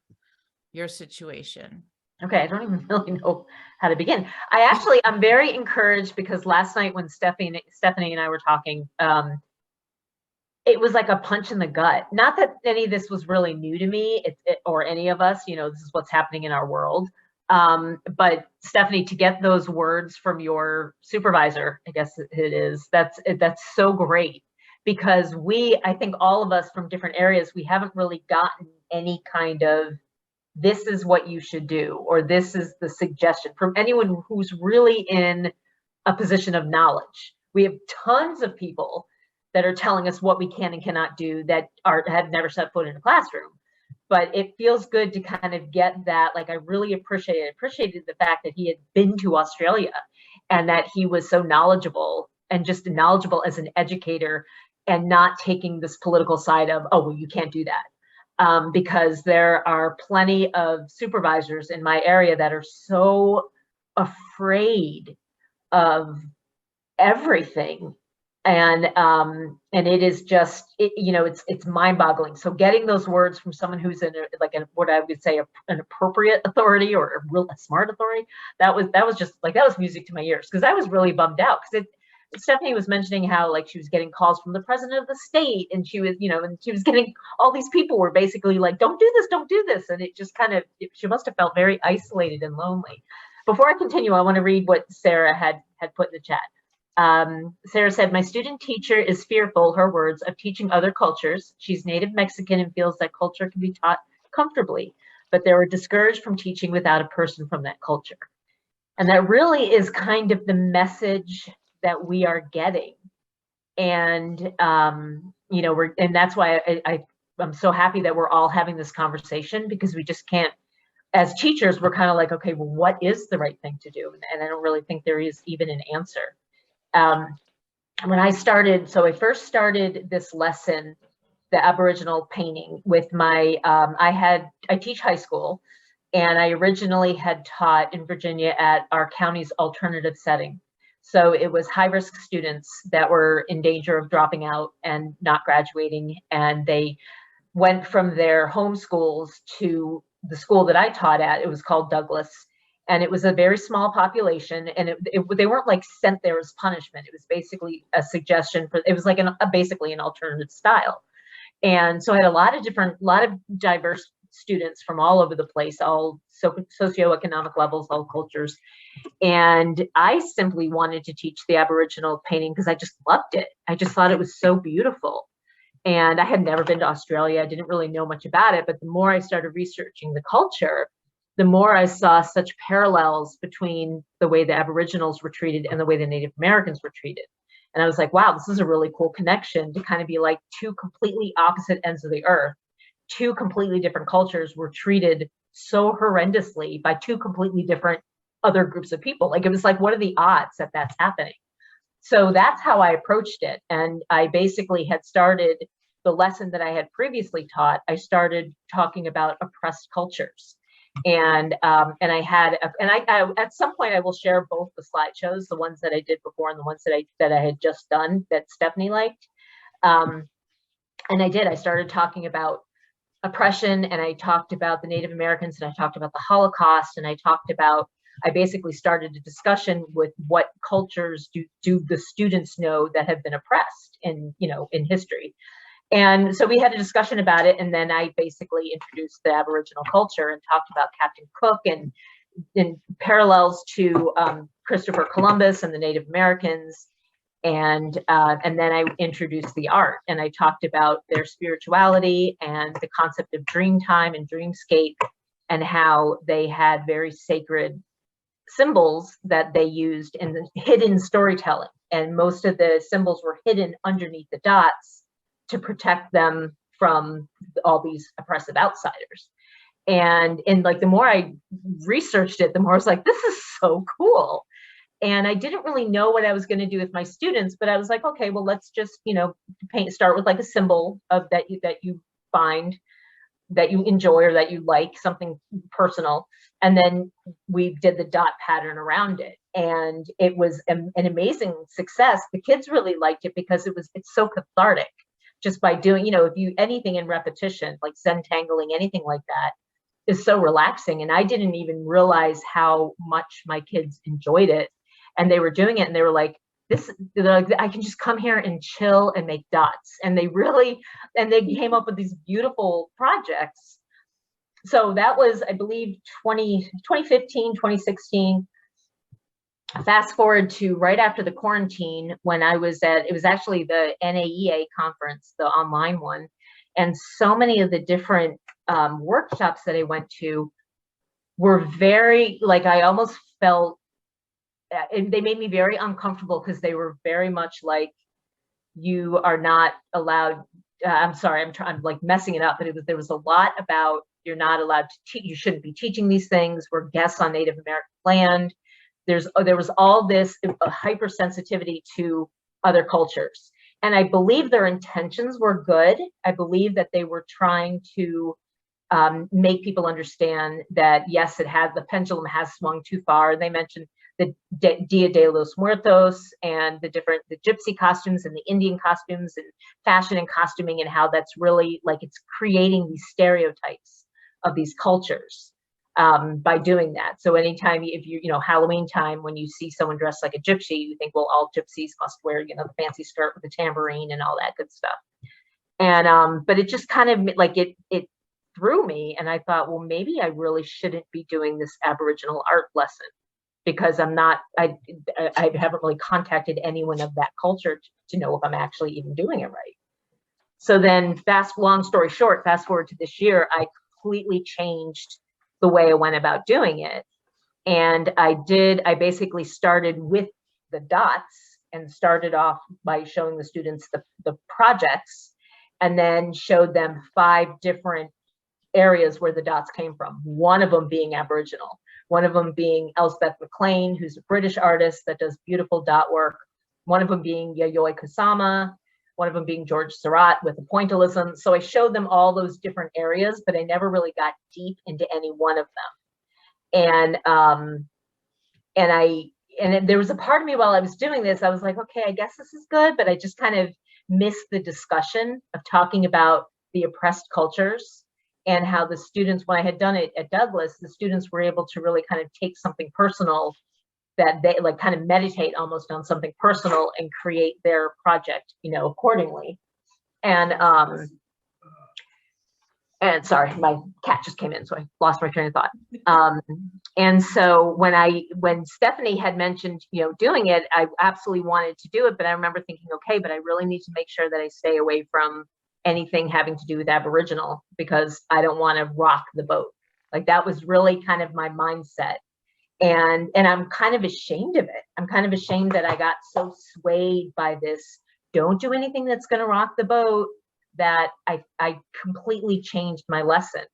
situation. Okay, I don't even really know how to begin. I'm very encouraged because last night when Stephanie and I were talking, it was like a punch in the gut. Not that any of this was really new to me, or any of us, you know, this is what's happening in our world. But Stephanie, to get those words from your supervisor, I guess it is, that's so great, because I think all of us from different areas, we haven't really gotten any kind of, this is what you should do, or this is the suggestion from anyone who's really in a position of knowledge. We have tons of people that are telling us what we can and cannot do that have never set foot in a classroom. But it feels good to kind of get that. Like, I really appreciated the fact that he had been to Australia and that he was so knowledgeable, and just knowledgeable as an educator, and not taking this political side of, oh, well, you can't do that. Because there are plenty of supervisors in my area that are so afraid of everything. And it is just, you know, it's mind-boggling. So getting those words from someone who's in what I would say an appropriate authority, or a real smart authority, that was just like, that was music to my ears, because I was really bummed out, because Stephanie was mentioning how, like, she was getting calls from the president of the state, and she was, you know, and she was getting, all these people were basically like, don't do this. And it just kind of, she must have felt very isolated and lonely. Before I continue, I want to read what Sarah had put in the chat. Sarah said, my student teacher is fearful, her words, of teaching other cultures. She's native Mexican and feels that culture can be taught comfortably, but they were discouraged from teaching without a person from that culture. And that really is kind of the message that we are getting. And, you know, and that's why I'm so happy that we're all having this conversation, because we just can't, as teachers, we're kind of like, okay, well, what is the right thing to do? And I don't really think there is even an answer. When I first started this lesson, the Aboriginal painting, with my, I teach high school, and I originally had taught in Virginia at our county's alternative setting. So it was high-risk students that were in danger of dropping out and not graduating, and they went from their home schools to the school that I taught at. It was called Douglas. And it was a very small population, and they weren't like sent there as punishment. It was basically a suggestion it was like basically an alternative style. And so I had a lot of diverse students from all over the place, all socioeconomic levels, all cultures. And I simply wanted to teach the Aboriginal painting because I just loved it. I just thought it was so beautiful. And I had never been to Australia. I didn't really know much about it, but the more I started researching the culture, the more I saw such parallels between the way the Aboriginals were treated and the way the Native Americans were treated. And I was like, wow, this is a really cool connection, to kind of be like two completely opposite ends of the earth. Two completely different cultures were treated so horrendously by two completely different other groups of people. Like, it was like, what are the odds that that's happening? So that's how I approached it. And I basically had started the lesson that I had previously taught. I started talking about oppressed cultures. And I had, at some point I will share both the slideshows, the ones that I did before and the ones that I had just done that Stephanie liked. And I started talking about oppression, and I talked about the Native Americans, and I talked about the Holocaust, and I talked about I basically started a discussion with what cultures do the students know that have been oppressed in, you know, in history. And so we had a discussion about it, and then I basically introduced the Aboriginal culture and talked about Captain Cook and in parallels to Christopher Columbus and the Native Americans. And then I introduced the art, and I talked about their spirituality and the concept of dream time and dreamscape, and how they had very sacred symbols that they used in the hidden storytelling. And most of the symbols were hidden underneath the dots to protect them from all these oppressive outsiders. And like the more I researched it, the more I was like, this is so cool. And I didn't really know what I was going to do with my students, but I was like, okay, well, let's just, you know, start with like a symbol of that you find that you enjoy or that you like, something personal. And then we did the dot pattern around it. And it was an amazing success. The kids really liked it because it's so cathartic. Just by doing, you know, if you anything in repetition, like centangling, anything like that, is so relaxing. And I didn't even realize how much my kids enjoyed it. And they were doing it, and they were like, I can just come here and chill and make dots. And they came up with these beautiful projects. So that was, I believe, 2015, 2016. Fast forward to right after the quarantine, when it was actually the NAEA conference, the online one. And so many of the different workshops that I went to were very, like, I almost felt, they made me very uncomfortable because they were very much like, you are not allowed, I'm like messing it up, but there was a lot about, you're not allowed to teach, you shouldn't be teaching these things, we're guests on Native American land. There was all this hypersensitivity to other cultures. And I believe their intentions were good. I believe that they were trying to make people understand that, yes, the pendulum has swung too far. They mentioned the Dia de los Muertos and the gypsy costumes and the Indian costumes and fashion and costuming, and how that's really like, it's creating these stereotypes of these cultures. By doing that. So anytime, if you know, Halloween time, when you see someone dressed like a gypsy, you think, well, all gypsies must wear, you know, the fancy skirt with the tambourine and all that good stuff. And but it just kind of like it threw me, and I thought, well, maybe I really shouldn't be doing this Aboriginal art lesson, because I haven't really contacted anyone of that culture to know if I'm actually even doing it right. So then, long story short, fast forward to this year, I completely changed the way I went about doing it. And I basically started with the dots and started off by showing the students the projects, and then showed them 5 different areas where the dots came from. One of them being Aboriginal, one of them being Elspeth McLean, who's a British artist that does beautiful dot work. One of them being Yayoi Kusama, one of them being George Surratt with the pointillism. So I showed them all those different areas, but I never really got deep into any one of them. And there was a part of me while I was doing this, I was like, okay, I guess this is good, but I just kind of missed the discussion of talking about the oppressed cultures, and how the students, when I had done it at Douglas, the students were able to really kind of take something personal, that they like kind of meditate almost on something personal and create their project, you know, accordingly. And sorry, my cat just came in, so I lost my train of thought. And so when Stephanie had mentioned, you know, doing it, I absolutely wanted to do it, but I remember thinking, okay, but I really need to make sure that I stay away from anything having to do with Aboriginal, because I don't want to rock the boat. Like, that was really kind of my mindset. And I'm kind of ashamed of it. I'm kind of ashamed that I got so swayed by this, don't do anything that's going to rock the boat, that I completely changed my lesson.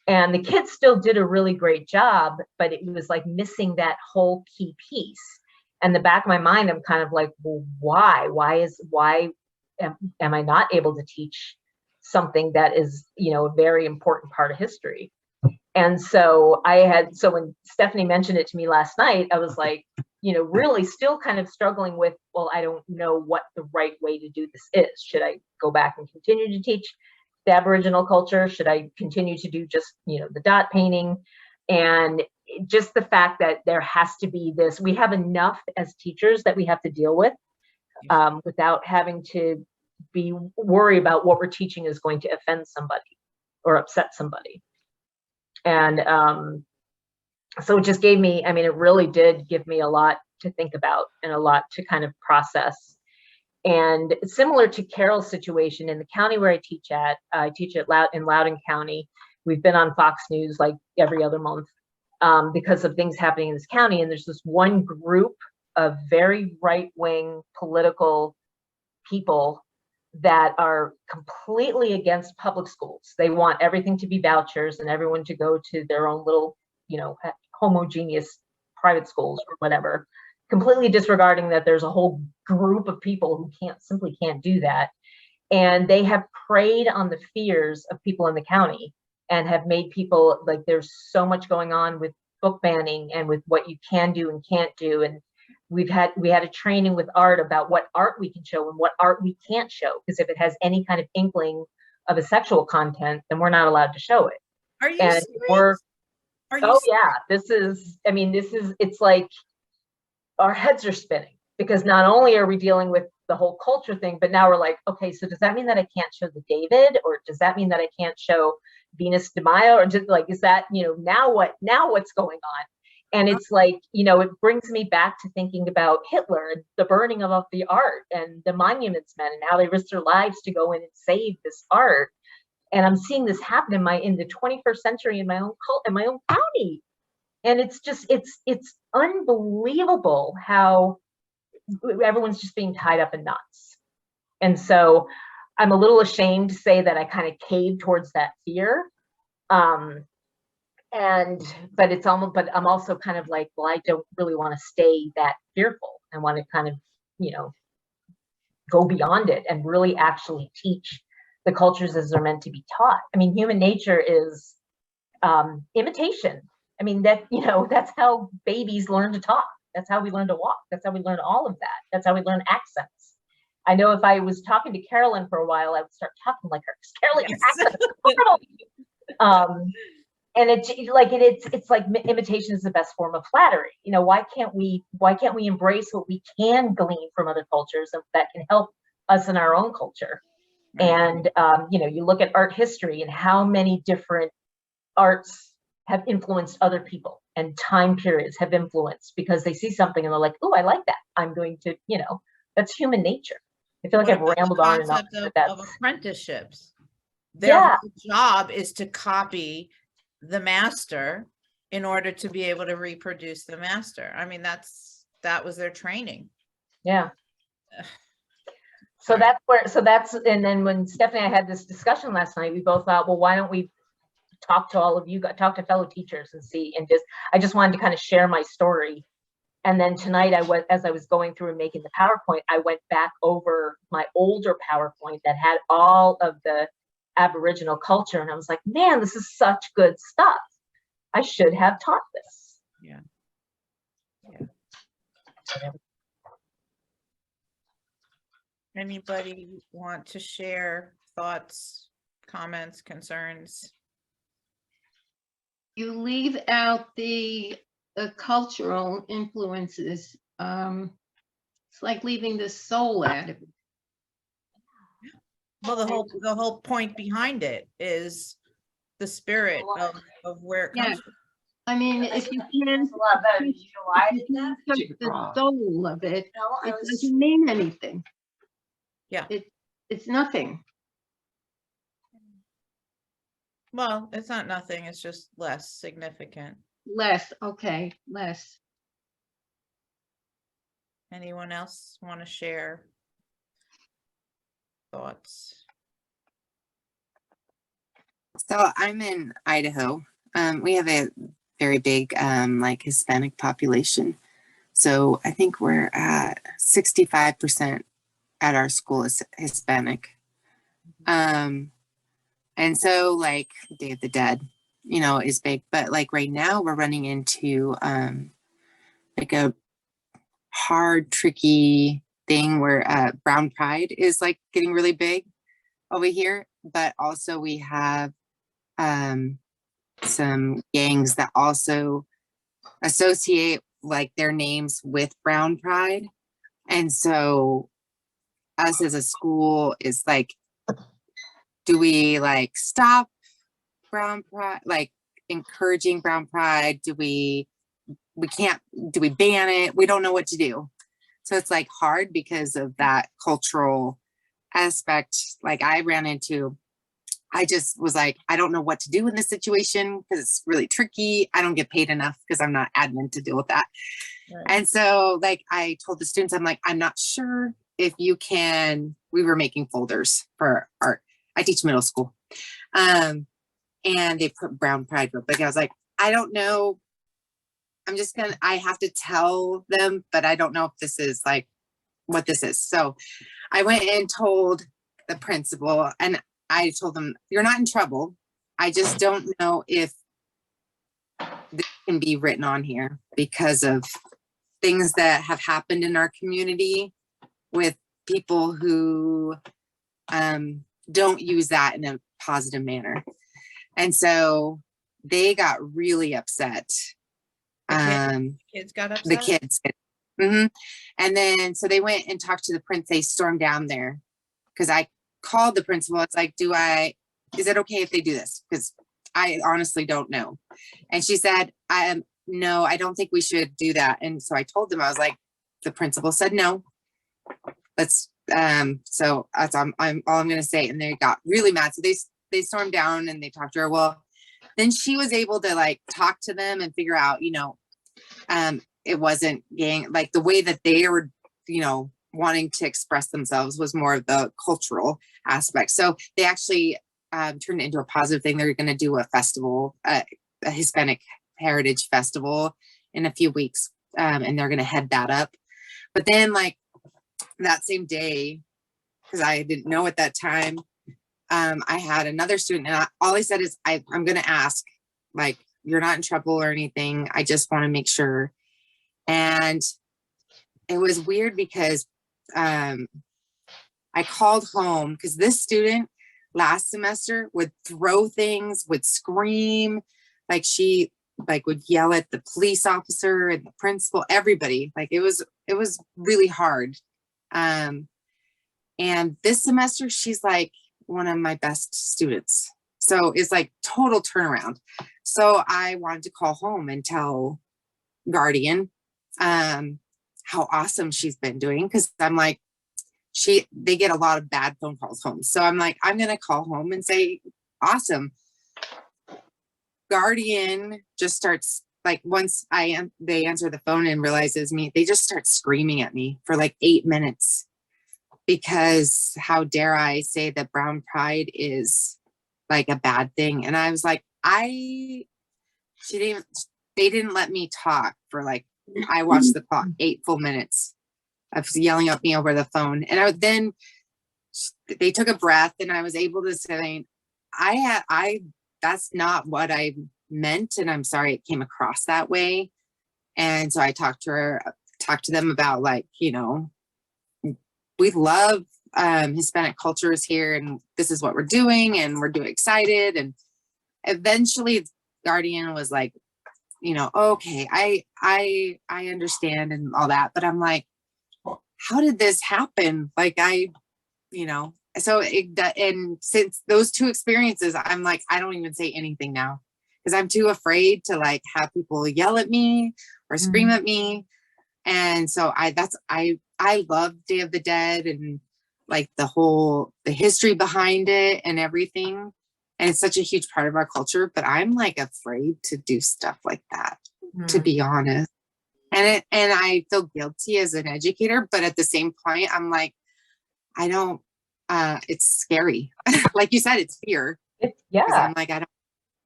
And the kids still did a really great job, but it was like missing that whole key piece. And the back of my mind, I'm kind of like, well, why am I not able to teach something that is, you know, a very important part of history? And so when Stephanie mentioned it to me last night, I was like, you know, really still kind of struggling with, well, I don't know what the right way to do this is. Should I go back and continue to teach the Aboriginal culture? Should I continue to do just, you know, the dot painting? And just the fact that there has to be this, we have enough as teachers that we have to deal with without having to worry about what we're teaching is going to offend somebody or upset somebody. And so it just gave me, I mean, it really did give me a lot to think about and a lot to kind of process. And similar to Carol's situation in the county where I teach at in Loudoun County. We've been on Fox News like every other month because of things happening in this county. And there's this one group of very right-wing political people that are completely against public schools. They want everything to be vouchers and everyone to go to their own little, you know, homogeneous private schools or whatever, completely disregarding that there's a whole group of people who simply can't do that. And they have preyed on the fears of people in the county and have made people, like, there's so much going on with book banning and with what you can do and can't do. And we had a training with art about what art we can show and what art we can't show, because if it has any kind of inkling of a sexual content, then we're not allowed to show it. Are you And serious? oh yeah, it's like our heads are spinning, because not only are we dealing with the whole culture thing, but now we're like, okay, so does that mean that I can't show the David, or does that mean that I can't show Venus de Milo, or just like, is that, you know, now what's going on? And it's like, you know, it brings me back to thinking about Hitler and the burning of the art and the monuments men and how they risked their lives to go in and save this art. And I'm seeing this happen in the 21st century in my own county. And it's just, it's unbelievable how everyone's just being tied up in knots. And so I'm a little ashamed to say that I kind of caved towards that fear. But I'm also kind of like, well, I don't really want to stay that fearful. I want to kind of, you know, go beyond it and really actually teach the cultures as they're meant to be taught. I mean, human nature is imitation. I mean, that, you know, that's how babies learn to talk. That's how we learn to walk. That's how we learn all of that. That's how we learn accents. I know if I was talking to Carolyn for a while, I would start talking like her. Carolyn, your accent is horrible. And it's like imitation is the best form of flattery. You know, why can't we embrace what we can glean from other cultures that can help us in our own culture? And you know, you look at art history and how many different arts have influenced other people and time periods have influenced because they see something and they're like, oh, I like that. I'm going to, you know, that's human nature. I feel like I've rambled on and on. Of apprenticeships. Their whole job is to copy the master in order to be able to reproduce the master. I mean, that was their training. Yeah. So and then when Stephanie and I had this discussion last night, we both thought, well, why don't we talk to all of you, talk to fellow teachers and see, and I just wanted to kind of share my story. And then tonight as I was going through and making the PowerPoint, I went back over my older PowerPoint that had all of the Aboriginal culture. And I was like, man, this is such good stuff. I should have taught this. Yeah. Anybody want to share thoughts, comments, concerns? You leave out the cultural influences. It's like leaving the soul out of it. Well, the whole point behind it is the spirit of where it comes from. I mean, if you can't touch the soul of it, it doesn't mean anything. Yeah. It's nothing. Well, it's not nothing, it's just less significant. Less, okay, less. Anyone else want to share thoughts? So I'm in Idaho. We have a very big like Hispanic population. So I think we're at 65% at our school is Hispanic. And so like Day of the Dead, you know, is big, but like right now we're running into like a hard, tricky thing where brown pride is like getting really big over here, but also we have some gangs that also associate like their names with brown pride. And so us as a school is like, do we like stop brown pride, like encouraging brown pride? Do we ban it? We don't know what to do. So it's like hard because of that cultural aspect. Like I ran into, I just was like, I don't know what to do in this situation because it's really tricky. I don't get paid enough because I'm not admin to deal with that. Right. And so like I told the students, I'm like, I'm not sure if you can, we were making folders for art. I teach middle school. And they put brown pride real big. I was like, I don't know. I have to tell them, but I don't know if this is like what this is. So I went and told the principal, and I told them, you're not in trouble. I just don't know if this can be written on here because of things that have happened in our community with people who don't use that in a positive manner. And so they got really upset. Kids got upset. The kids. Mm-hmm. And then, so they went and talked to the prince. They stormed down there because I called the principal. It's like, is it okay if they do this? Because I honestly don't know. And she said, no, I don't think we should do that. And so I told them, I was like, the principal said, no, let's, so that's, all I'm going to say. And they got really mad. So they stormed down and they talked to her. Well, then she was able to like talk to them and figure out, it wasn't gang, like the way that they were, wanting to express themselves was more of the cultural aspect. So they actually turned it into a positive thing. They're going to do a festival, a Hispanic Heritage Festival in a few weeks. And they're going to head that up. But then like that same day, because I didn't know at that time, I had another student and all I said is, I'm going to ask, like, you're not in trouble or anything. I just want to make sure. And it was weird because I called home because this student last semester would throw things, would scream, like she would yell at the police officer and the principal, everybody. Like it was really hard. And this semester she's like one of my best students. So it's like total turnaround. So I wanted to call home and tell guardian how awesome she's been doing, because I'm like, they get a lot of bad phone calls home. So I'm like, I'm gonna call home and say, awesome. Guardian just starts like, once they answer the phone and realizes me, they just start screaming at me for like 8 minutes, because how dare I say that brown pride is like a bad thing. And I was like, they didn't let me talk for like, I watched the clock, 8 full minutes of yelling at me over the phone. And then they took a breath and I was able to say, that's not what I meant. And I'm sorry it came across that way. And so I talked to them about like, we love Hispanic cultures here and this is what we're doing and we're doing excited. And eventually Guardian was like, okay, I understand and all that, but I'm like, how did this happen? Like so and since those 2 experiences, I'm like, I don't even say anything now because I'm too afraid to like have people yell at me or scream at me. And so I love Day of the Dead and like the history behind it and everything. And it's such a huge part of our culture, but I'm like afraid to do stuff like that, to be honest. And I feel guilty as an educator, but at the same point, I'm like, I don't, it's scary. Like you said, it's fear. Yeah. I'm like, I don't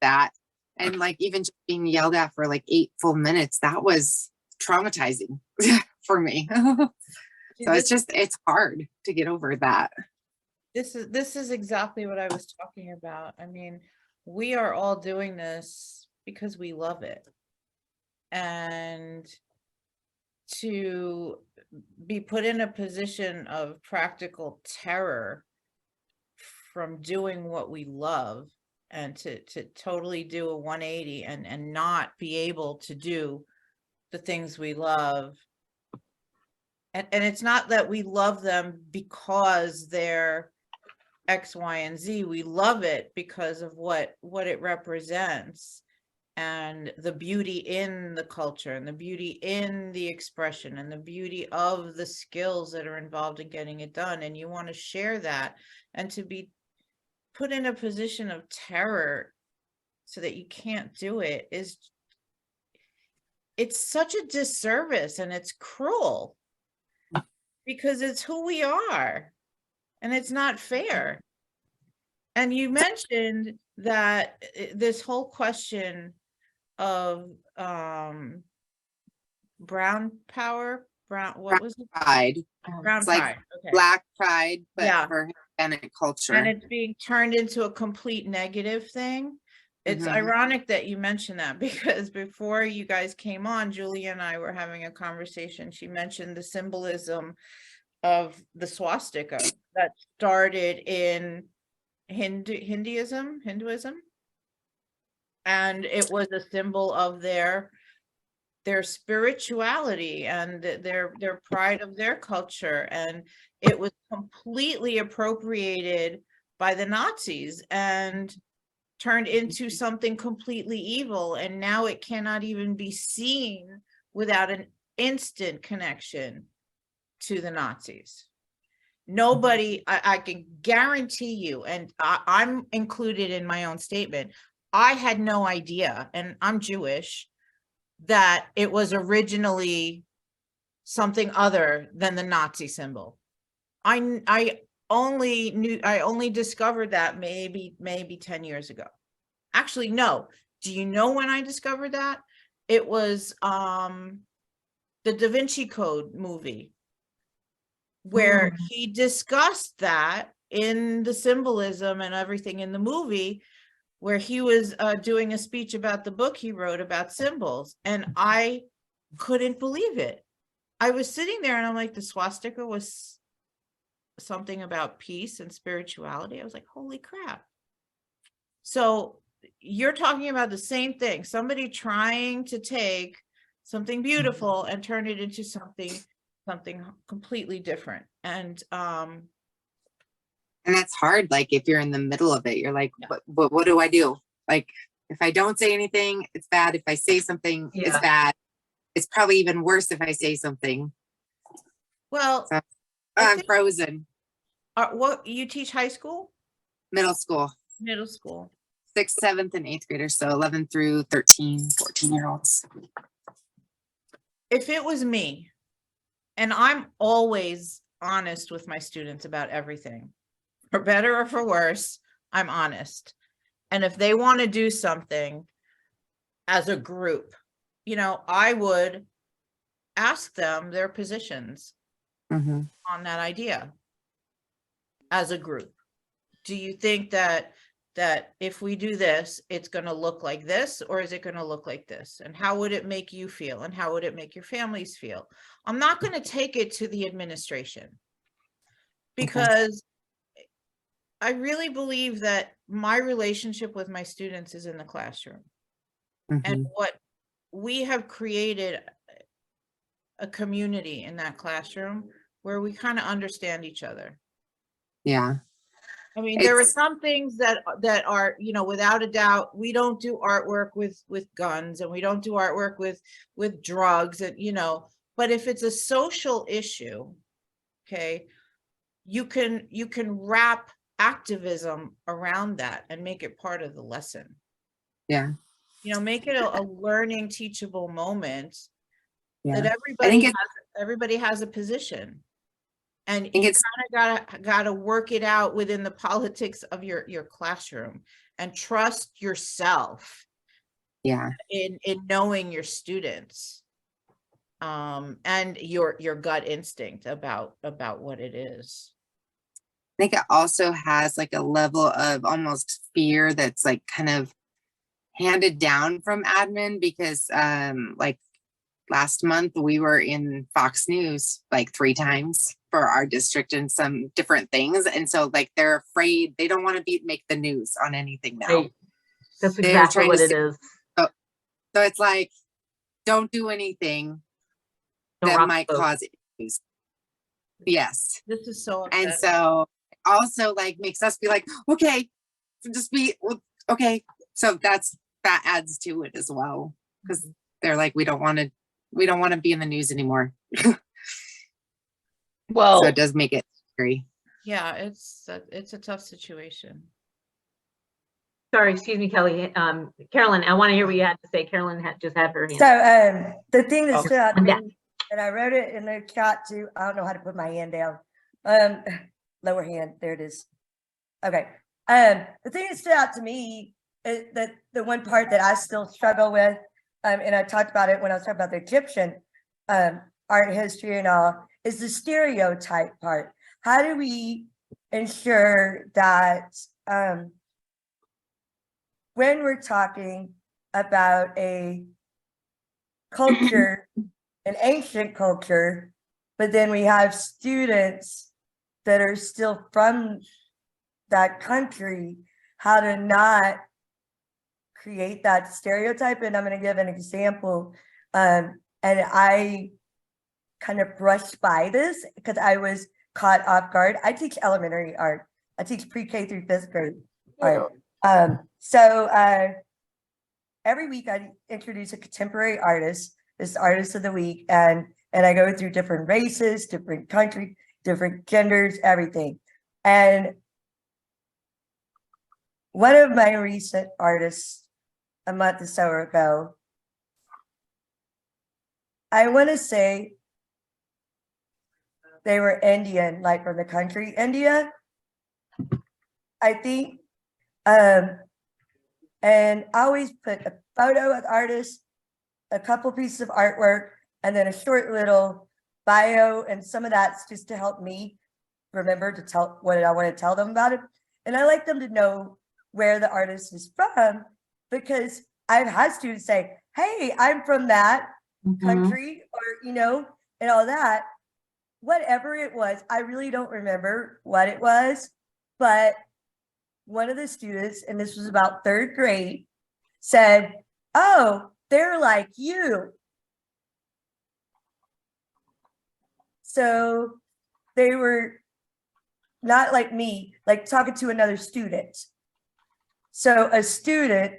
that. And like, even just being yelled at for like 8 full minutes, that was traumatizing for me. So it's hard to get over that. This is exactly what I was talking about. I mean, we are all doing this because we love it. And to be put in a position of practical terror from doing what we love and to totally do a 180 and not be able to do the things we love. And it's not that we love them because they're X, Y, and Z. We love it because of what it represents, and the beauty in the culture, and the beauty in the expression, and the beauty of the skills that are involved in getting it done. And you want to share that, and to be put in a position of terror so that you can't do it it's such a disservice, and it's cruel because it's who we are, and it's not fair. And you mentioned that this whole question of brown power, what was it? Pride, Brown It's like pride. Okay. Black pride, but Yeah. for Hispanic culture. And it's being turned into a complete negative thing. It's Mhm. ironic that you mentioned that, because before you guys came on, Julia and I were having a conversation. She mentioned the symbolism of the swastika that started in Hinduism, and it was a symbol of their spirituality and their pride of their culture, and it was completely appropriated by the Nazis and turned into something completely evil, and now it cannot even be seen without an instant connection to the Nazis. Nobody, I can guarantee you, and I'm included in my own statement, I had no idea, and I'm Jewish, that it was originally something other than the Nazi symbol. I only discovered that maybe 10 years ago. Actually, no. Do you know when I discovered that? It was the Da Vinci Code movie, where he discussed that in the symbolism and everything in the movie, where he was doing a speech about the book he wrote about symbols, and I couldn't believe it. I was sitting there and I'm like, the swastika was something about peace and spirituality. I was like, holy crap. So you're talking about the same thing, somebody trying to take something beautiful and turn it into something completely different. And that's hard. Like if you're in the middle of it, you're like, Yeah. what do I do? Like if I don't say anything, it's bad. If I say something, it's Yeah. bad. It's probably even worse if I say something. well, So, I I'm think- frozen. what you teach high school, Middle school, middle school? 6th, 7th, and 8th graders. So 11 through 13, 14-year-olds. If it was me, and I'm always honest with my students about everything, for better or for worse, I'm honest. And if they want to do something as a group, I would ask them their positions Mm-hmm. on that idea as a group. Do you think that if we do this, it's going to look like this, or is it going to look like this? And how would it make you feel? And how would it make your families feel? I'm not going to take it to the administration, because I really believe that my relationship with my students is in the classroom. And what we have created a community in that classroom where we kind of understand each other. Yeah. I mean, there are It's- some things that are, without a doubt, we don't do artwork with guns, and we don't do artwork with drugs, and, but if it's a social issue, okay, you can wrap activism around that and make it part of the lesson. Yeah. Make it a learning, teachable moment Yeah. that everybody has a position. And you kind of gotta work it out within the politics of your classroom, and trust yourself. Yeah. In knowing your students, and your gut instinct about what it is. I think it also has like a level of almost fear that's like kind of handed down from admin, because like last month we were in Fox News like 3 times for our district and some different things. And so like they're afraid, they don't want to make the news on anything now. Right. That's They're exactly trying what to it is. So it's like, don't do anything Don't that rock might the boat. cause issues. Yes. This is so And upsetting. so also like makes us be like, okay, just be okay. So that adds to it as well. Because they're like, we don't want to be in the news anymore. Well, So it does make it scary. Yeah, it's a tough situation. Sorry, excuse me, Kelly. Carolyn, I want to hear what you had to say. Carolyn just had her hand. So, the thing that Oh. stood out to Yeah. me, and I wrote it in the chat too, I don't know how to put my hand down. Lower hand, there it is. Okay. The thing that stood out to me is that the one part that I still struggle with, and I talked about it when I was talking about the Egyptian, art history and all, is the stereotype part. How do we ensure that, when we're talking about a culture, an ancient culture, but then we have students that are still from that country, how to not create that stereotype? And I'm going to give an example. And I kind of brushed by this because I was caught off guard. I teach elementary art. I teach pre-K through 5th grade art. Every week I introduce a contemporary artist, this artist of the week, and I go through different races, different countries, different genders, everything. And one of my recent artists, a month or so ago, I want to say they were Indian, like from the country India, I think. And I always put a photo of the artist, a couple pieces of artwork, and then a short little bio, and some of that's just to help me remember to tell what I want to tell them about it. And I like them to know where the artist is from, because I've had students say, hey, I'm from that country, or, and all that. Whatever it was, I really don't remember what it was, but one of the students, and this was about 3rd grade, said, oh, they're like you. So they were not like me, like talking to another student. So a student,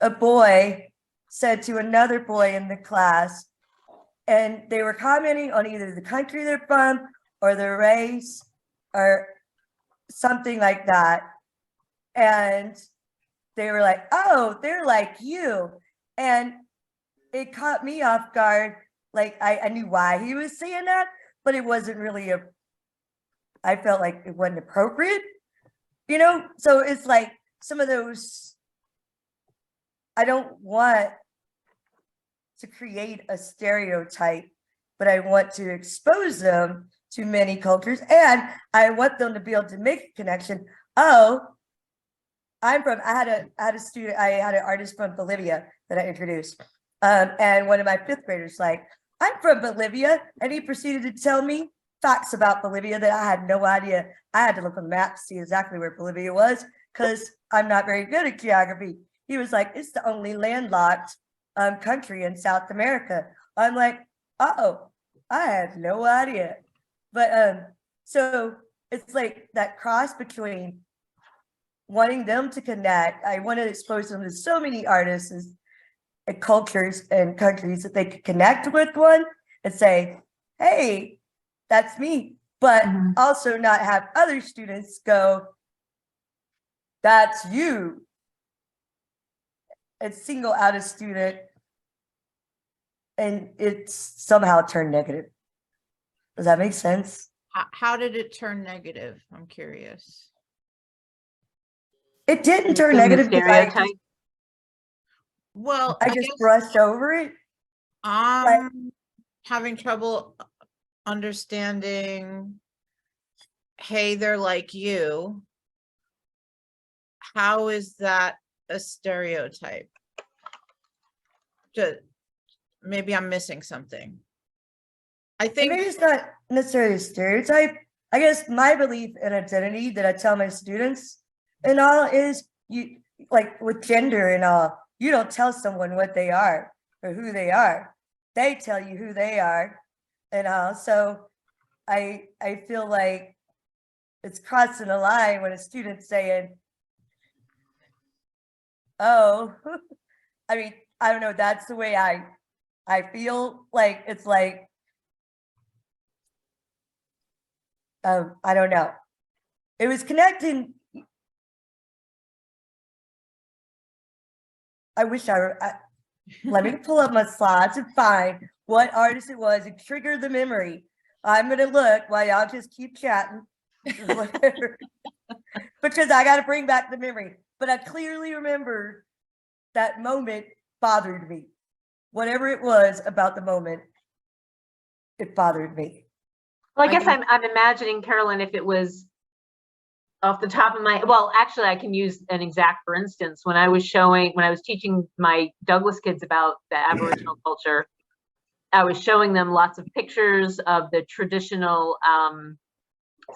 a boy, said to another boy in the class, and they were commenting on either the country they're from or their race or something like that. And they were like, oh, they're like you. And it caught me off guard. Like I knew why he was saying that, but it wasn't really I felt like it wasn't appropriate, So it's like some of those, I don't want to create a stereotype, but I want to expose them to many cultures, and I want them to be able to make a connection. Oh, I had an artist from Bolivia that I introduced. And one of my 5th graders like, I'm from Bolivia. And he proceeded to tell me facts about Bolivia that I had no idea. I had to look on the map to see exactly where Bolivia was, because I'm not very good at geography. He was like, it's the only landlocked country in South America. I'm like, oh, I had no idea. But so it's like that cross between wanting them to connect. I want to expose them to so many artists and cultures and countries that they could connect with one and say, hey, that's me. But also not have other students go, that's you. And single out a student and it's somehow turned negative. Does that make sense? How did it turn negative? I'm curious. It didn't turn Assume the negative because stereotype. Well, I I just guess brushed over it. I'm having trouble understanding, hey, they're like you. How is that a stereotype? Maybe I'm missing something. I And think maybe it's not necessarily a stereotype. I guess my belief in identity that I tell my students and all is, you like with gender and all, you don't tell someone what they are, or who they are. They tell you who they are. And so I feel like it's crossing a line when a student's saying, oh, I mean, I don't know, that's the way I feel like. It's like, I don't know. It was connecting. I wish let me pull up my slides and find what artist it was. It triggered the memory. I'm gonna look while y'all just keep chatting. Because I got to bring back the memory. But I clearly remember that moment bothered me. Whatever it was about the moment, it bothered me. Well, I guess I'm imagining, Carolyn, if it was off the top of my, well, actually I can use an exact, for instance, when I was teaching my Douglas kids about the Aboriginal culture, I was showing them lots of pictures of the traditional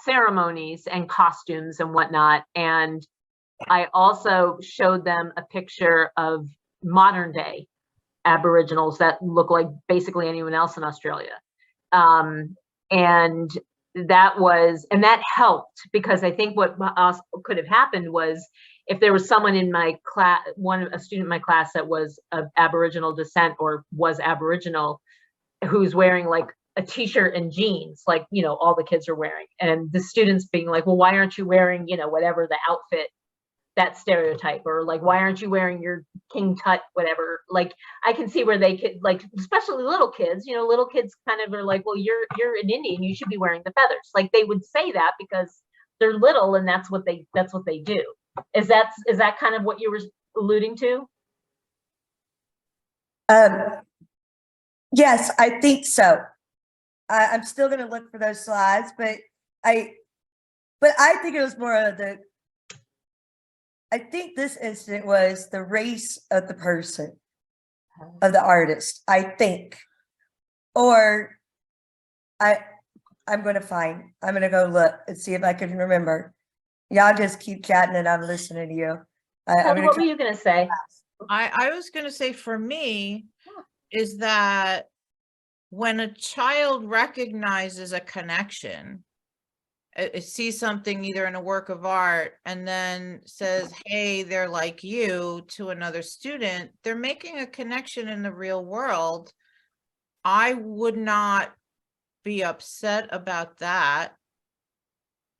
ceremonies and costumes and whatnot. And I also showed them a picture of modern day Aboriginals that look like basically anyone else in Australia. And that helped, because I think what could have happened was, if there was someone in my class, a student in my class that was of Aboriginal descent or was Aboriginal, who's wearing like a t-shirt and jeans, like, you know, all the kids are wearing, and the students being like, well, why aren't you wearing, you know, whatever the outfit, that stereotype, or like, why aren't you wearing your King Tut, whatever. Like, I can see where they could, like, especially little kids, you know, little kids kind of are like, well, you're an Indian, you should be wearing the feathers. Like, they would say that because they're little and that's what they do. Is that kind of what you were alluding to? Yes, I think so. I'm still going to look for those slides, but I think it was more of I think this incident was the race of the person, of the artist, I think. Or I'm going to go look and see if I can remember. Y'all just keep chatting and I'm listening to you. What were you going to say? I was going to say, for me, is that when a child recognizes a connection, it sees something either in a work of art and then says, hey, they're like you, to another student, they're making a connection in the real world. I would not be upset about that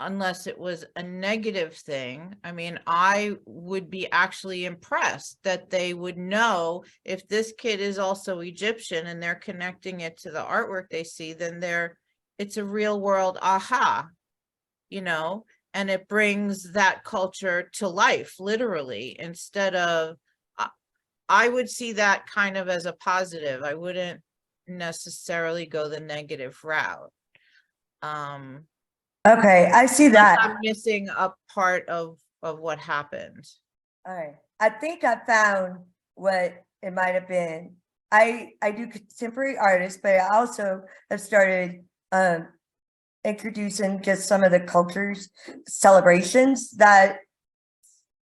unless it was a negative thing. I mean, I would be actually impressed that they would know, if this kid is also Egyptian and they're connecting it to the artwork they see, then it's a real world aha, you know, and it brings that culture to life, literally, instead of, I would see that kind of as a positive. I wouldn't necessarily go the negative route. Okay, I see that. I'm missing a part of what happened. All right. I think I found what it might have been. I do contemporary artists, but I also have started introducing just some of the cultures, celebrations that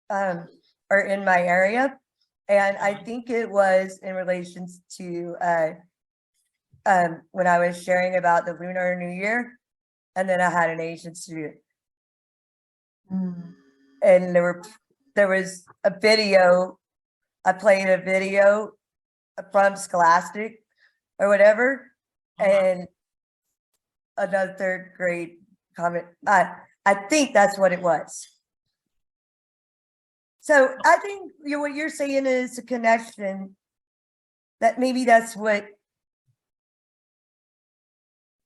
are in my area. And I think it was in relation to when I was sharing about the Lunar New Year. And then I had an Asian student. And there was a video, I played a video from Scholastic or whatever, and another third grade comment. I think that's what it was. So I think what you're saying is a connection, that maybe that's what.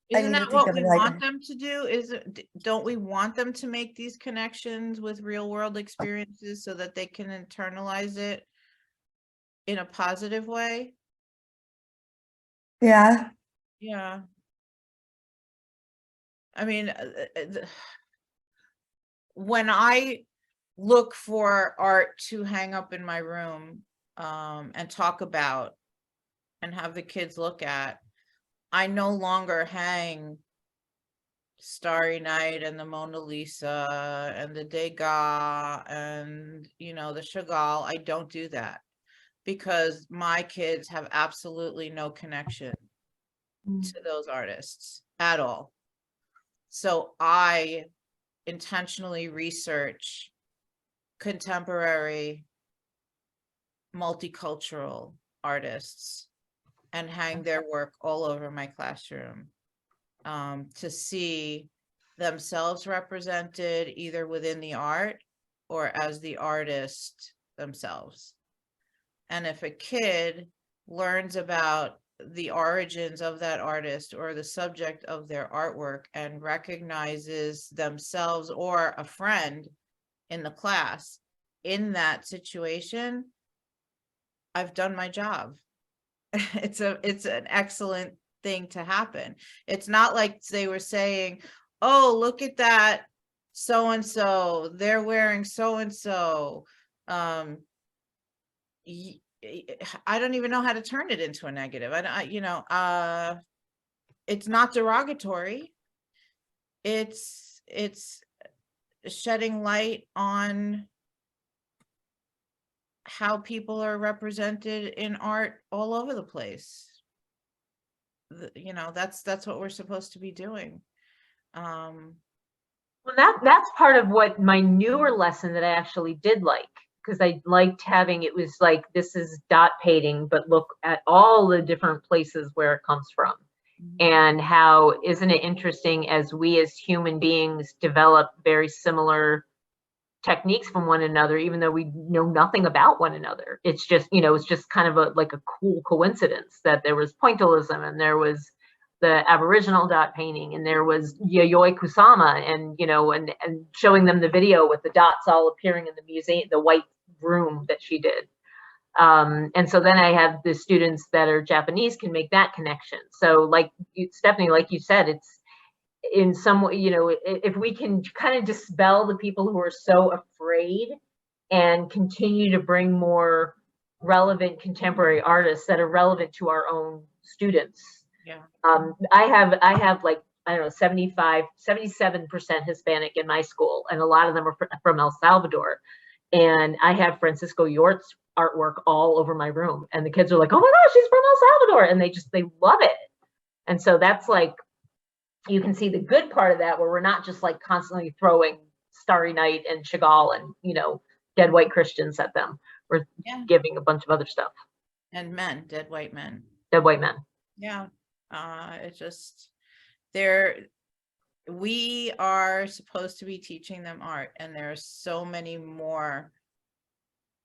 Isn't that what we want them to do? Don't we want them to make these connections with real world experiences so that they can internalize it in a positive way? Yeah. Yeah. I mean, when I look for art to hang up in my room and talk about and have the kids look at, I no longer hang Starry Night and the Mona Lisa and the Degas and, you know, the Chagall. I don't do that. because my kids have absolutely no connection to those artists at all. So I intentionally research contemporary, multicultural artists and hang their work all over my classroom, to see themselves represented either within the art or as the artist themselves. And if a kid learns about the origins of that artist or the subject of their artwork and recognizes themselves or a friend in the class in that situation, I've done my job. It's an excellent thing to happen. It's not like they were saying, oh, look at that so-and-so, they're wearing so-and-so. I don't even know how to turn it into a negative. It's not derogatory. It's shedding light on how people are represented in art all over the place. That's what we're supposed to be doing. Well, that's part of what my newer lesson that I actually did like, because I liked having, it was like, this is dot painting, but look at all the different places where it comes from. And how, isn't it interesting, as we as human beings develop very similar techniques from one another, even though we know nothing about one another. It's just, it's just kind of like a cool coincidence that there was pointillism, and there was the Aboriginal dot painting, and there was Yayoi Kusama, and and showing them the video with the dots all appearing in the museum, the white room that she did. And so then I have the students that are Japanese can make that connection. So like Stephanie, like you said, it's in some way, if we can kind of dispel the people who are so afraid and continue to bring more relevant contemporary artists that are relevant to our own students. Yeah. I have like, I don't know, 77% Hispanic in my school, and a lot of them are from El Salvador. And I have Francisco Yort's artwork all over my room, and the kids are like, oh my gosh, she's from El Salvador, and they love it. And so that's like, you can see the good part of that, where we're not just like constantly throwing Starry Night and Chagall and dead white Christians at them. We're giving a bunch of other stuff. And men, dead white men. Dead white men. Yeah. It's just, we are supposed to be teaching them art, and there are so many more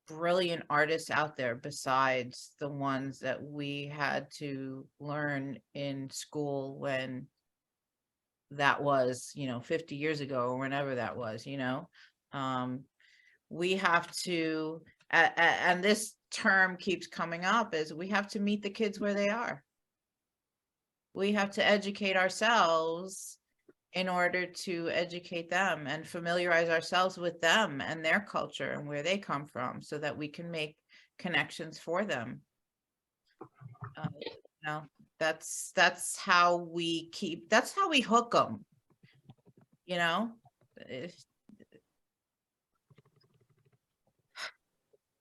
brilliant artists out there besides the ones that we had to learn in school when that was 50 years ago, or whenever that was. We have to, and this term keeps coming up, is we have to meet the kids where they are. We have to educate ourselves in order to educate them, and familiarize ourselves with them and their culture and where they come from, so that we can make connections for them. That's how we hook them.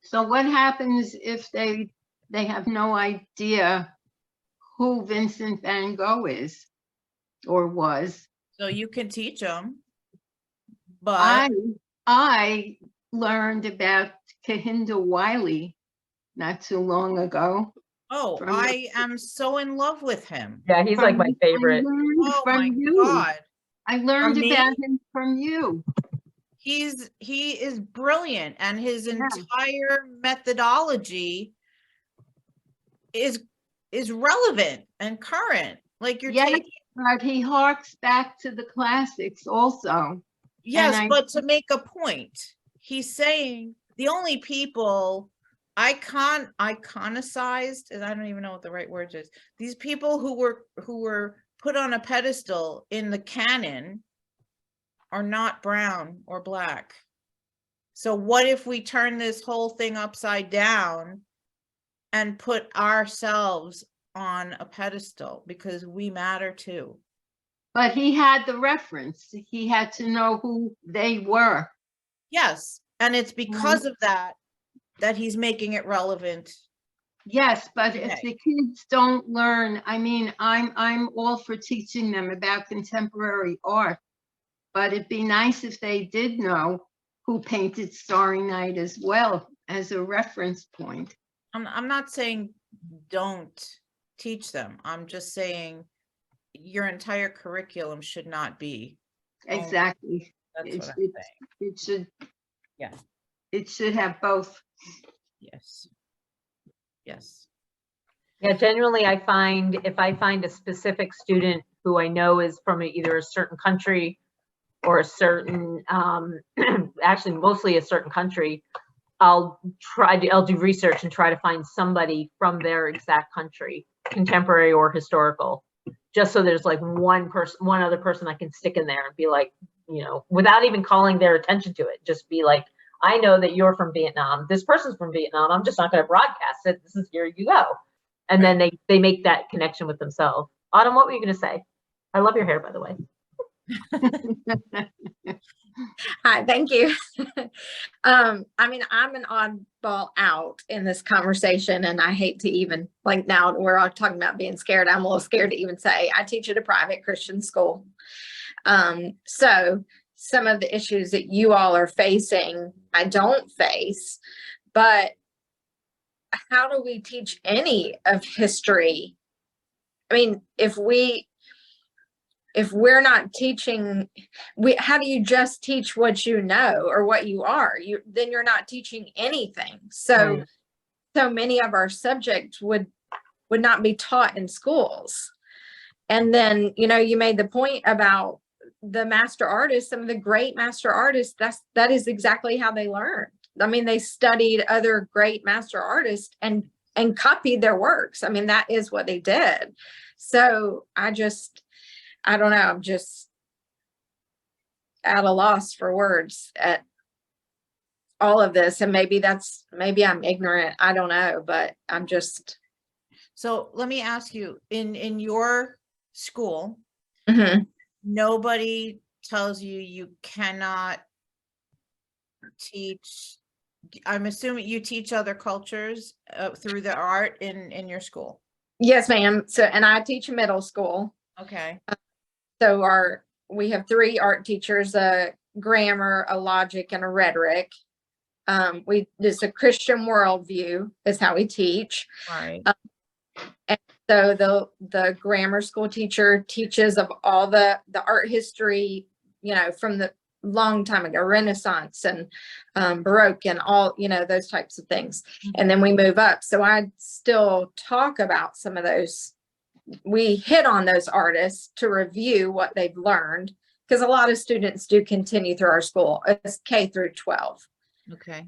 So what happens if they have no idea who Vincent van Gogh is or was? So you can teach them, but I learned about Kehinde Wiley not too long ago. I am so in love with him. Yeah, he's like my favorite. Oh my God. I learned about him from you. He is brilliant, and his entire methodology is relevant and current. Like you're taking. But he harks back to the classics also. Yes, but to make a point, he's saying the only people iconicized, and I don't even know what the right word is, these people who were put on a pedestal in the canon are not brown or black. So what if we turn this whole thing upside down and put ourselves on a pedestal, because we matter too? But he had the reference. He had to know who they were. Yes, and it's because of that he's making it relevant Yes, but if Okay. the kids don't learn, I mean, I'm all for teaching them about contemporary art. But it'd be nice if they did know who painted Starry Night as well as a reference point. I'm not saying don't teach them. I'm just saying your entire curriculum should not be. only- Exactly. That's It what I'm should, saying. it should, Yeah. it should have both. Yes. Yes. Yeah, generally I find if I find a specific student who I know is from either a certain country or a certain, actually mostly a certain country, I'll do research and try to find somebody from their exact country, contemporary or historical, just so there's like one other person I can stick in there and be like, you know, without even calling their attention to it, just be like, I know that you're from Vietnam. This person's from Vietnam. I'm just not going to broadcast it. This is, here you go. And then they make that connection with themselves. Autumn, what were you going to say? I love your hair, by the way. Hi, thank you. I mean, I'm an oddball out in this conversation, and I hate to even, like, now we're all talking about being scared. I'm a little scared to even say I teach at a private Christian school. So some of the issues that you all are facing, I don't face, but how do we teach any of history? I mean, if we're not teaching, how do you just teach what you know or what you are? Then you're not teaching anything. So, Right. so many of our subjects would not be taught in schools. And then, you know, you made the point about the master artists, some of the great master artists, that is exactly how they learned. I mean, they studied other great master artists and copied their works. I mean, that is what they did. So I don't know. I'm just at a loss for words at all of this. And maybe I'm ignorant. I don't know, but I'm just. So let me ask you, in your school, Mhm. nobody tells you cannot teach. I'm assuming you teach other cultures through the art in your school. Yes, ma'am. So, and I teach middle school. Okay. So we have 3 art teachers, a grammar, a logic, and a rhetoric. It's a Christian worldview is how we teach. Right. And so the grammar school teacher teaches of all the art history, you know, from the long time ago, Renaissance and Baroque and all, you know, those types of things. And then we move up. So I still talk about some of those. We hit on those artists to review what they've learned, because a lot of students do continue through our school. It's K through 12. Okay.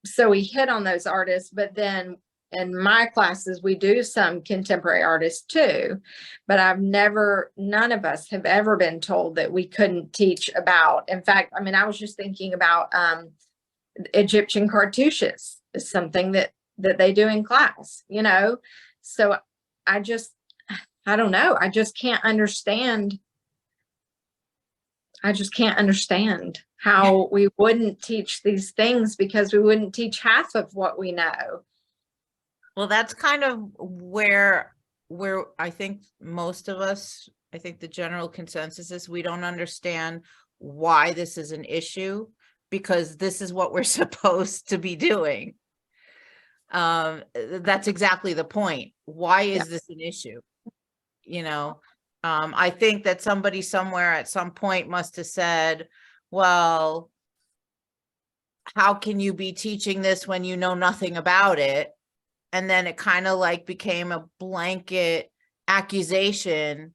So we hit on those artists, but then in my classes, we do some contemporary artists too, but none of us have ever been told that we couldn't teach about. In fact, I mean, I was just thinking about Egyptian cartouches is something that they do in class, you know? So I don't know. I just can't understand how we wouldn't teach these things, because we wouldn't teach half of what we know. Well, that's kind of where I think most of us, I think the general consensus is we don't understand why this is an issue, because this is what we're supposed to be doing. That's exactly the point. Why is this an issue? You know, I think that somebody somewhere at some point must have said, well, how can you be teaching this when you know nothing about it? And then it kind of like became a blanket accusation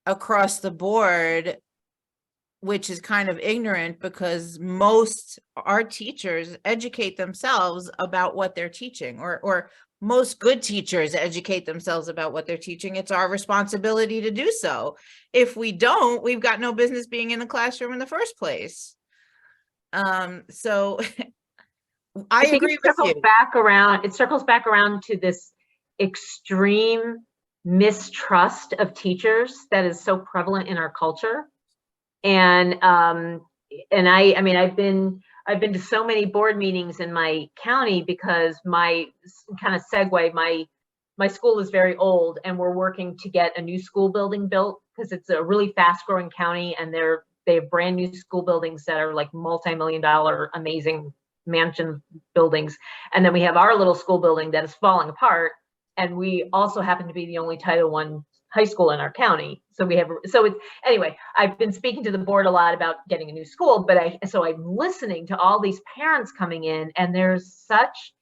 across the board, which is kind of ignorant, because most art teachers educate themselves about what they're teaching, or most good teachers educate themselves about what they're teaching. It's our responsibility to do so. If we don't, we've got no business being in the classroom in the first place. So I think agree it with circles you. back around to this extreme mistrust of teachers that is so prevalent in our culture. And I mean, I've been to so many board meetings in my county because my kind of segue, my school is very old and we're working to get a new school building built because it's a really fast growing county and they have brand new school buildings that are like multi-million-dollar amazing mansion buildings. And then we have our little school building that is falling apart. And we also happen to be the only Title I high school in our county. So anyway, I've been speaking to the board a lot about getting a new school, but I'm listening to all these parents coming in and there's such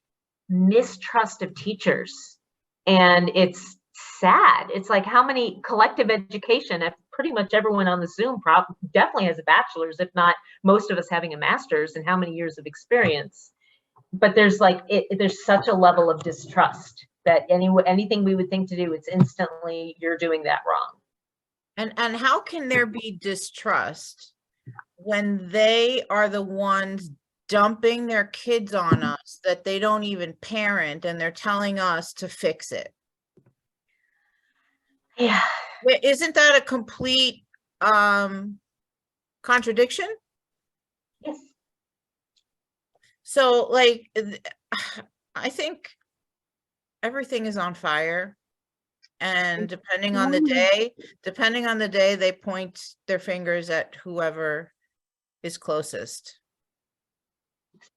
mistrust of teachers. And it's sad. It's like how many collective education, pretty much everyone on the Zoom definitely has a bachelor's, if not most of us having a master's, and how many years of experience. But there's there's such a level of distrust that anything we would think to do, it's instantly, you're doing that wrong. And how can there be distrust when they are the ones dumping their kids on us that they don't even parent and they're telling us to fix it? Yeah. Isn't that a complete contradiction? Yes. So like, I think everything is on fire. And depending on the day, they point their fingers at whoever is closest.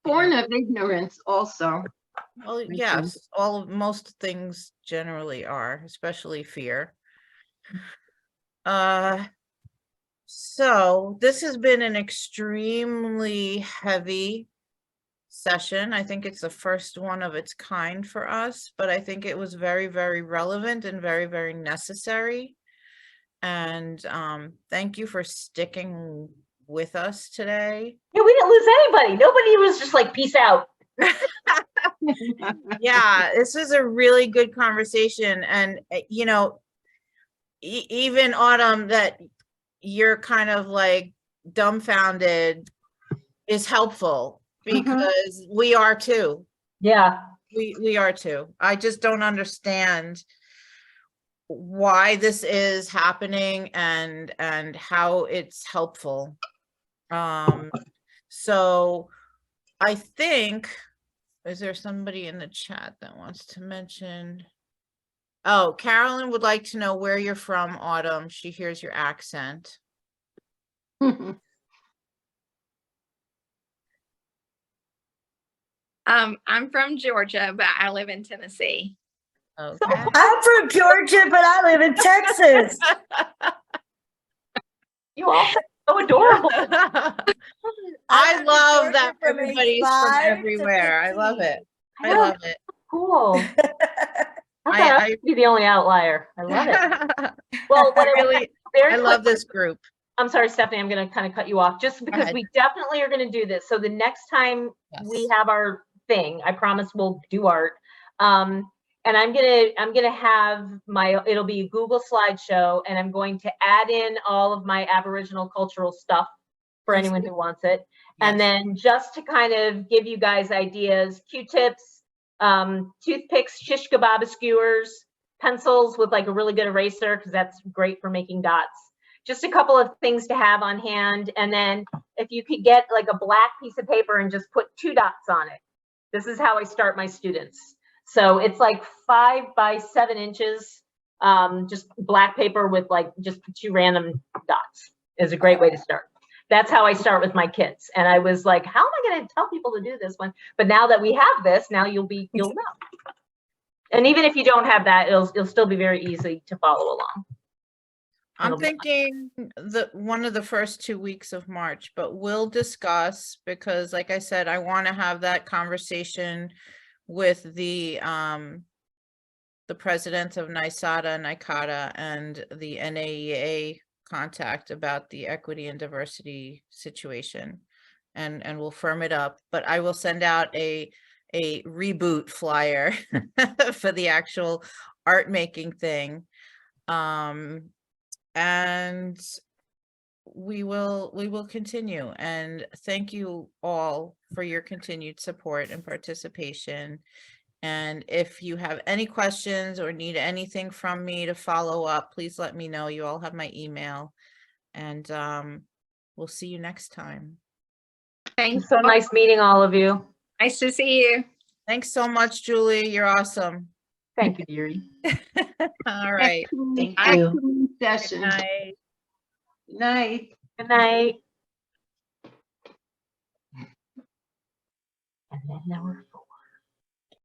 Born of ignorance also. Well, think. yes, most things generally are, especially fear. So this has been an extremely heavy session. I think it's the first one of its kind for us, but I think it was very, very relevant and very, very necessary. And thank you for sticking with us today. Yeah, we didn't lose anybody. Nobody was just like, peace out. Yeah, this was a really good conversation. And, you know, even Autumn, that you're kind of like dumbfounded is helpful because we are too. Yeah. We are too. I just don't understand why this is happening and how it's helpful. So I think, is there somebody in the chat that wants to mention? Oh, Carolyn would like to know where you're from, Autumn. She hears your accent. I'm from Georgia, but I live in Tennessee. Okay. I'm from Georgia, but I live in Texas. You all sound so adorable. I love Georgia that from age everybody's 5 from to everywhere. I love 15. it. I love it. Cool. I thought I I'd be the only outlier. I love it. Well, I really, very I love quick- this group. I'm sorry, Stephanie, I'm going to kind of cut you off just because ahead. we definitely are going to do this. So the next time we Yes. have our thing, I promise we'll do art. And I'm gonna have it'll be a Google slideshow, and I'm going to add in all of my Aboriginal cultural stuff for Please anyone do. who wants it. Yes. And then just to kind of give you guys ideas, Q-tips, toothpicks, shish kebab skewers, pencils with like a really good eraser, because that's great for making dots. Just a couple of things to have on hand. And then if you could get like a black piece of paper and just put 2 dots on it. This is how I start my students. So it's like 5 by 7 inches, just black paper with like just 2 random dots is a great way to start. That's how I start with my kids. And I was like, how am I going to tell people to do this one? But now that we have this, now you'll know. And even if you don't have that, it'll still be very easy to follow along. I'm thinking one of the first 2 weeks of March, but we'll discuss, because like I said, I want to have that conversation with the president of NYCATA and the NAEA contact about the equity and diversity situation, and we'll firm it up. But I will send out a reboot flyer for the actual art making thing. And we will continue, and thank you all for your continued support and participation. And if you have any questions or need anything from me to follow up, please let me know. You all have my email, and we'll see you next time. Thank It's so you. nice meeting all of you. Nice to see you. Thanks so much, Julie. You're awesome. Thank you, dearie. All right. Thank I- you. Excellent Good session. night. Night. Good night. And then now we're